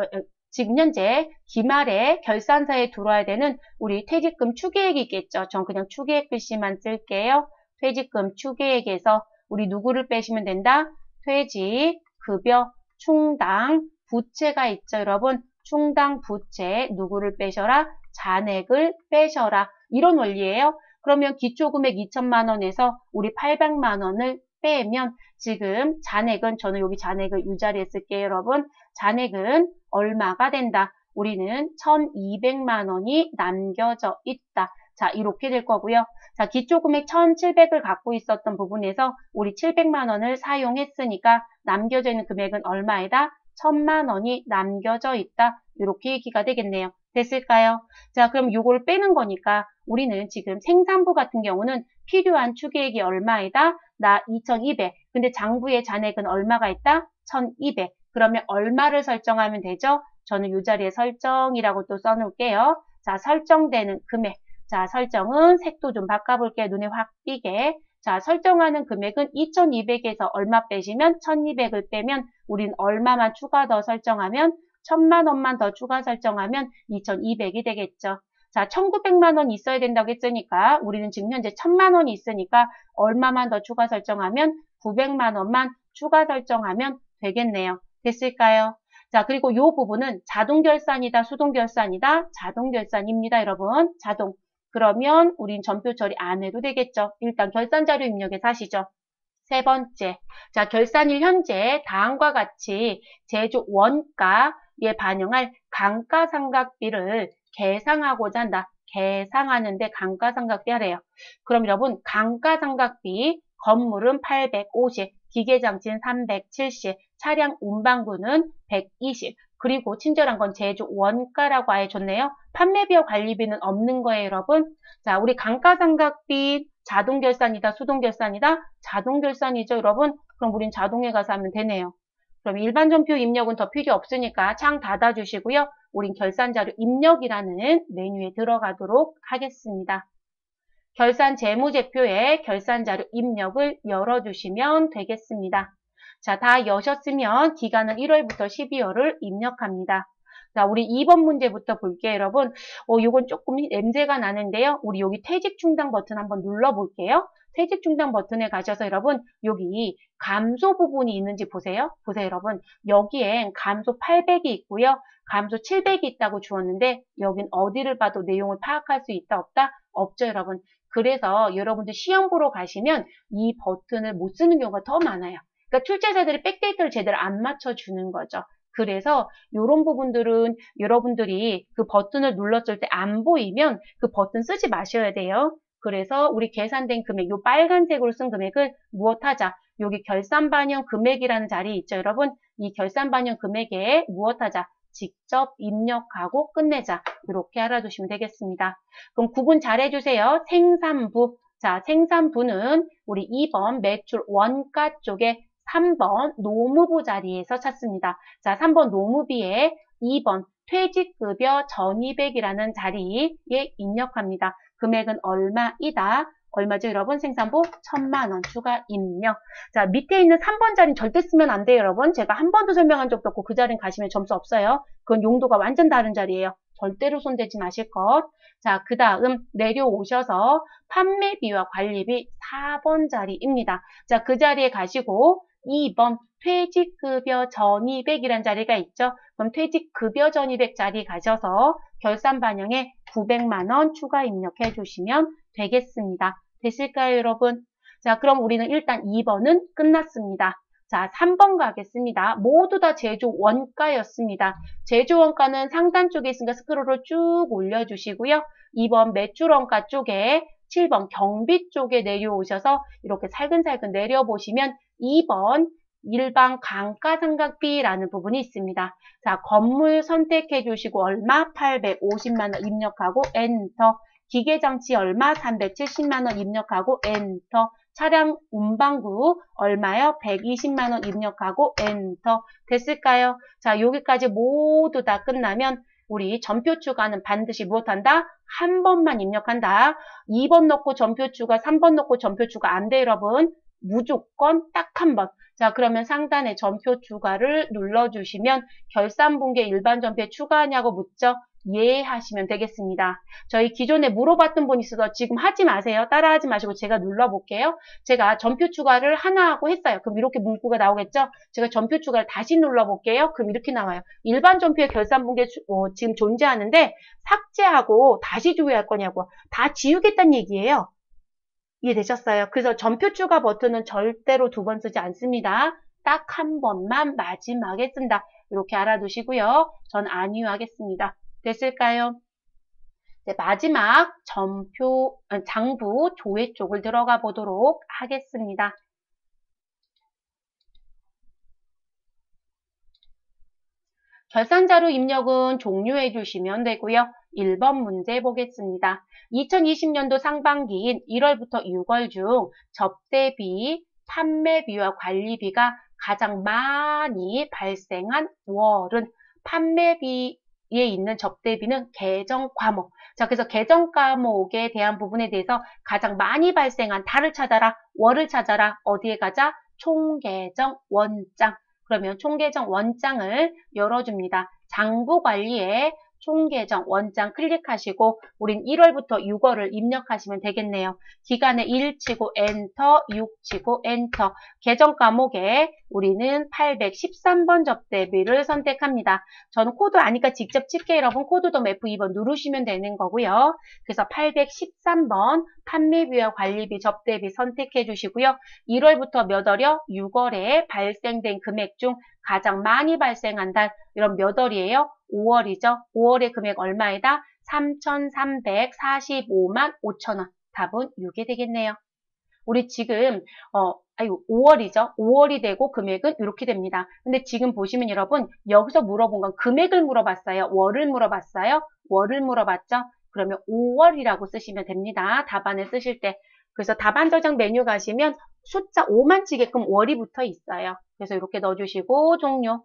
지금 현재 기말에 결산서에 들어와야 되는 우리 퇴직금 추계액이 있겠죠. 전 그냥 추계액 글씨만 쓸게요. 퇴직금 추계액에서 우리 누구를 빼시면 된다? 퇴직급여 충당 부채가 있죠, 여러분. 충당 부채 누구를 빼셔라? 잔액을 빼셔라. 이런 원리예요. 그러면 기초금액 2천만 원에서 우리 800만 원을 빼면 지금 잔액은 저는 여기 잔액을 이 자리에 쓸게요, 여러분. 잔액은 얼마가 된다? 우리는 1,200만 원이 남겨져 있다. 자, 이렇게 될 거고요. 자, 기초금액 1,700을 갖고 있었던 부분에서 우리 700만 원을 사용했으니까 남겨져 있는 금액은 얼마이다? 1,000만 원이 남겨져 있다. 이렇게 얘기가 되겠네요. 됐을까요? 자, 그럼 요거를 빼는 거니까 우리는 지금 생산부 같은 경우는 필요한 추계액이 얼마이다? 나 2,200. 근데 장부의 잔액은 얼마가 있다? 1,200. 그러면 얼마를 설정하면 되죠? 저는 이 자리에 설정이라고 또 써놓을게요. 자, 설정되는 금액. 자, 설정은 색도 좀 바꿔볼게요. 눈에 확 띄게. 자, 설정하는 금액은 2,200에서 얼마 빼시면 1,200을 빼면 우린 얼마만 추가 더 설정하면 1,000만 원만 더 추가 설정하면 2,200이 되겠죠. 자, 1,900만 원 있어야 된다고 했으니까 우리는 지금 현재 1,000만 원이 있으니까 얼마만 더 추가 설정하면 900만 원만 추가 설정하면 되겠네요. 됐을까요? 자, 그리고 이 부분은 자동 결산이다, 수동 결산이다? 자동 결산입니다, 여러분. 자동. 그러면 우린 전표 처리 안 해도 되겠죠. 일단 결산 자료 입력해서 하시죠. 세 번째. 자, 결산일 현재 다음과 같이 제조 원가에 반영할 감가상각비를 계상하고자 한다. 계상하는데 감가상각비 하래요. 그럼 여러분 감가상각비 건물은 850, 기계장치는 370, 차량 운반부는 120, 그리고 친절한 건 제조 원가라고 아예 줬네요. 판매비와 관리비는 없는 거예요, 여러분. 자, 우리 감가상각비 자동 결산이다, 수동 결산이다? 자동 결산이죠, 여러분. 그럼 우린 자동에 가서 하면 되네요. 그럼 일반 전표 입력은 더 필요 없으니까 창 닫아주시고요. 우린 결산자료 입력이라는 메뉴에 들어가도록 하겠습니다. 결산 재무제표에 결산자료 입력을 열어주시면 되겠습니다. 자, 다 여셨으면 기간은 1월부터 12월을 입력합니다. 자, 우리 2번 문제부터 볼게요, 여러분. 이건 조금 냄새가 나는데요. 우리 여기 퇴직 중단 버튼 한번 눌러볼게요. 퇴직 중단 버튼에 가셔서 여러분, 여기 감소 부분이 있는지 보세요. 보세요, 여러분. 여기엔 감소 800이 있고요. 감소 700이 있다고 주었는데, 여긴 어디를 봐도 내용을 파악할 수 있다, 없다? 없죠, 여러분. 그래서 여러분들 시험 보러 가시면 이 버튼을 못 쓰는 경우가 더 많아요. 그러니까 출제자들이 백데이터를 제대로 안 맞춰주는 거죠. 그래서 이런 부분들은 여러분들이 그 버튼을 눌렀을 때 안 보이면 그 버튼 쓰지 마셔야 돼요. 그래서 우리 계산된 금액, 요 빨간색으로 쓴 금액을 무엇하자? 여기 결산 반영 금액이라는 자리 있죠, 여러분? 이 결산 반영 금액에 무엇하자? 직접 입력하고 끝내자. 이렇게 알아두시면 되겠습니다. 그럼 구분 잘 해주세요. 생산부. 자, 생산부는 우리 2번 매출 원가 쪽에 3번 노무부 자리에서 찾습니다. 자, 3번 노무비에 2번 퇴직급여 1,200이라는 자리에 입력합니다. 금액은 얼마이다? 얼마죠, 여러분? 생산부 1,000만 원 추가 입력. 자, 밑에 있는 3번 자리는 절대 쓰면 안 돼요, 여러분. 제가 한 번도 설명한 적도 없고 그 자리는 가시면 점수 없어요. 그건 용도가 완전 다른 자리예요. 절대로 손대지 마실 것. 자, 그 다음 내려오셔서 판매비와 관리비 4번 자리입니다. 자, 그 자리에 가시고 2번 퇴직급여 1,200이라는 자리가 있죠. 그럼 퇴직급여 1,200 자리 가셔서 결산 반영에 900만 원 추가 입력해 주시면 되겠습니다. 되실까요, 여러분? 자, 그럼 우리는 일단 2번은 끝났습니다. 자, 3번 가겠습니다. 모두 다 제조 원가였습니다. 제조 원가는 상단 쪽에 있으니까 스크롤을 쭉 올려주시고요. 2번 매출 원가 쪽에 7번 경비 쪽에 내려오셔서 이렇게 살근살근 내려보시면 2번 일반 감가상각비라는 부분이 있습니다. 자, 건물 선택해 주시고 얼마? 850만 원 입력하고 엔터. 기계장치 얼마? 370만 원 입력하고 엔터. 차량 운반구 얼마요? 120만 원 입력하고 엔터. 됐을까요? 자, 여기까지 모두 다 끝나면 우리 전표 추가는 반드시 무엇한다? 한 번만 입력한다. 2번 넣고 전표 추가, 3번 넣고 전표 추가 안 돼, 여러분. 무조건 딱 한 번. 자, 그러면 상단에 전표 추가를 눌러주시면 결산분계 일반 전표에 추가하냐고 묻죠? 예 하시면 되겠습니다. 저희 기존에 물어봤던 분 있어서 지금 하지 마세요. 따라하지 마시고 제가 눌러볼게요. 제가 전표 추가를 하나 하고 했어요. 그럼 이렇게 문구가 나오겠죠? 제가 전표 추가를 다시 눌러볼게요. 그럼 이렇게 나와요. 일반 전표의 결산분계 지금 존재하는데 삭제하고 다시 조회할 거냐고. 다 지우겠다는 얘기예요. 이해되셨어요? 그래서 전표 추가 버튼은 절대로 2번 쓰지 않습니다. 딱 한 번만 마지막에 쓴다. 이렇게 알아두시고요. 전 안유하겠습니다. 됐을까요? 이제 마지막 장부 조회 쪽을 들어가 보도록 하겠습니다. 결산자료 입력은 종료해 주시면 되고요. 1번 문제 보겠습니다. 2020년도 상반기인 1월부터 6월 중 접대비, 판매비와 관리비가 가장 많이 발생한 월은 판매비에 있는 접대비는 계정 과목. 자, 그래서 계정 과목에 대한 부분에 대해서 가장 많이 발생한 달을 찾아라, 월을 찾아라. 어디에 가자? 총계정 원장. 그러면 총계정 원장을 열어줍니다. 장부 관리에 총계정 원장 클릭하시고 우린 1월부터 6월을 입력하시면 되겠네요. 기간에 1 치고 엔터, 6 치고 엔터. 계정 과목에 우리는 813번 접대비를 선택합니다. 저는 코드 아니까 직접 칠게요. 여러분 코드도 F2번 누르시면 되는 거고요. 그래서 813번 판매비와 관리비 접대비 선택해 주시고요. 1월부터 몇 월이요? 6월에 발생된 금액 중 가장 많이 발생한 달, 이런 몇 월이에요? 5월이죠. 5월의 금액 얼마이다? 3,345만 5천원. 답은 6이 되겠네요. 우리 지금 5월이죠. 5월이 되고 금액은 이렇게 됩니다. 근데 지금 보시면 여러분 여기서 물어본 건 금액을 물어봤어요. 월을 물어봤어요. 월을 물어봤죠. 그러면 5월이라고 쓰시면 됩니다. 답안을 쓰실 때. 그래서 답안 저장 메뉴 가시면 숫자 5만 치게끔 월이 붙어 있어요. 그래서 이렇게 넣어주시고 종료.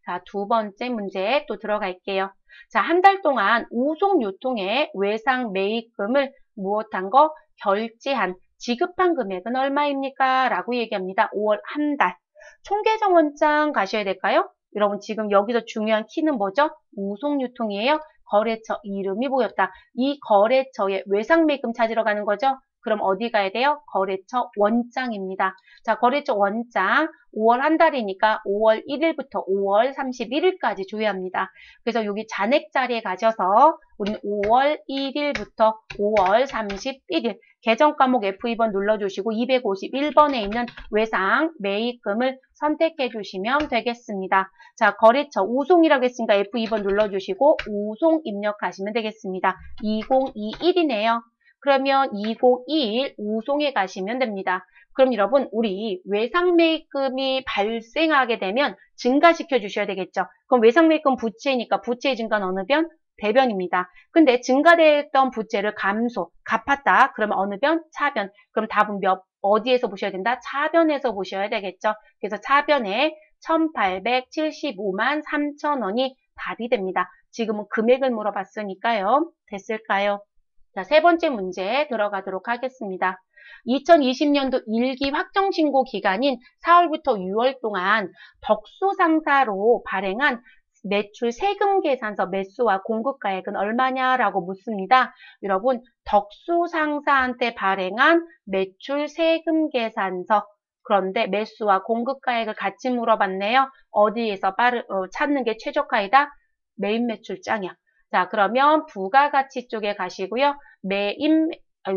자, 2번째 문제 또 들어갈게요. 자, 한 달 동안 우송 유통의 외상 매입금을 무엇한 거? 결제한, 지급한 금액은 얼마입니까? 라고 얘기합니다. 5월 한 달. 총계정 원장 가셔야 될까요? 여러분 지금 여기서 중요한 키는 뭐죠? 우송 유통이에요. 거래처 이름이 보였다. 이 거래처의 외상 매입금 찾으러 가는 거죠? 그럼 어디 가야 돼요? 거래처 원장입니다. 자, 거래처 원장 5월 한 달이니까 5월 1일부터 5월 31일까지 조회합니다. 그래서 여기 잔액 자리에 가셔서 우리는 5월 1일부터 5월 31일 계정 과목 F2번 눌러주시고 251번에 있는 외상 매입금을 선택해 주시면 되겠습니다. 자, 거래처 우송이라고 했으니까 F2번 눌러주시고 우송 입력하시면 되겠습니다. 2021이네요. 그러면 2021 우송에 가시면 됩니다. 그럼 여러분 우리 외상매입금이 발생하게 되면 증가시켜 주셔야 되겠죠. 그럼 외상매입금 부채니까 부채의 증가는 어느 변? 대변입니다. 근데 증가됐던 부채를 갚았다. 그러면 어느 변? 차변. 그럼 답은 어디에서 보셔야 된다? 차변에서 보셔야 되겠죠. 그래서 차변에 1,875만 3천원이 답이 됩니다. 지금은 금액을 물어봤으니까요. 됐을까요? 자, 3번째 문제 들어가도록 하겠습니다. 2020년도 1기 확정신고 기간인 4월부터 6월 동안 덕수상사로 발행한 매출 세금 계산서 매수와 공급가액은 얼마냐라고 묻습니다. 여러분, 덕수상사한테 발행한 매출 세금 계산서, 그런데 매수와 공급가액을 같이 물어봤네요. 어디에서 찾는 게 최적화이다? 매입 매출장이야. 자, 그러면 부가가치 쪽에 가시고요.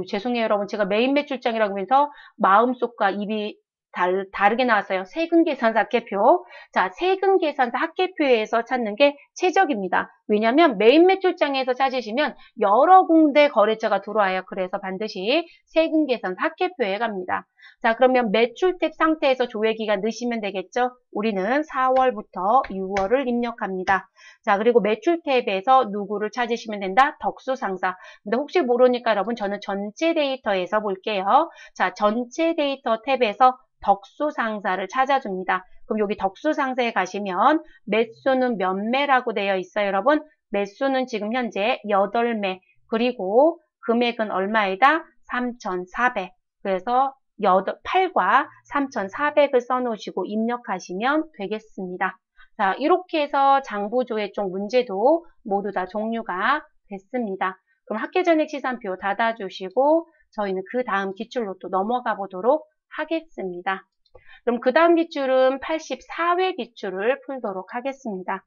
죄송해요, 여러분. 제가 매입 매출장이라고 하면서 마음속과 입이 다르게 나왔어요. 세금계산서 합계표. 자, 세금계산서 합계표에서 찾는 게 최적입니다. 왜냐하면 매입 매출장에서 찾으시면 여러 군데 거래처가 들어와요. 그래서 반드시 세금계산서 합계표에 갑니다. 자, 그러면 매출 탭 상태에서 조회기간 넣으시면 되겠죠? 우리는 4월부터 6월을 입력합니다. 자, 그리고 매출 탭에서 누구를 찾으시면 된다? 덕수상사. 근데 혹시 모르니까 여러분 저는 전체 데이터에서 볼게요. 자, 전체 데이터 탭에서 덕수상사를 찾아줍니다. 그럼 여기 덕수상사에 가시면 매수는 몇 매라고 되어 있어요, 여러분? 매수는 지금 현재 8매, 그리고 금액은 얼마이다? 3,400. 그래서 8과 3,400을 써놓으시고 입력하시면 되겠습니다. 자, 이렇게 해서 장부조회 쪽 문제도 모두 다 종료가 됐습니다. 그럼 학계전액 시산표 닫아주시고 저희는 그 다음 기출로 또 넘어가 보도록 하겠습니다. 그럼 그 다음 기출은 84회 기출을 풀도록 하겠습니다.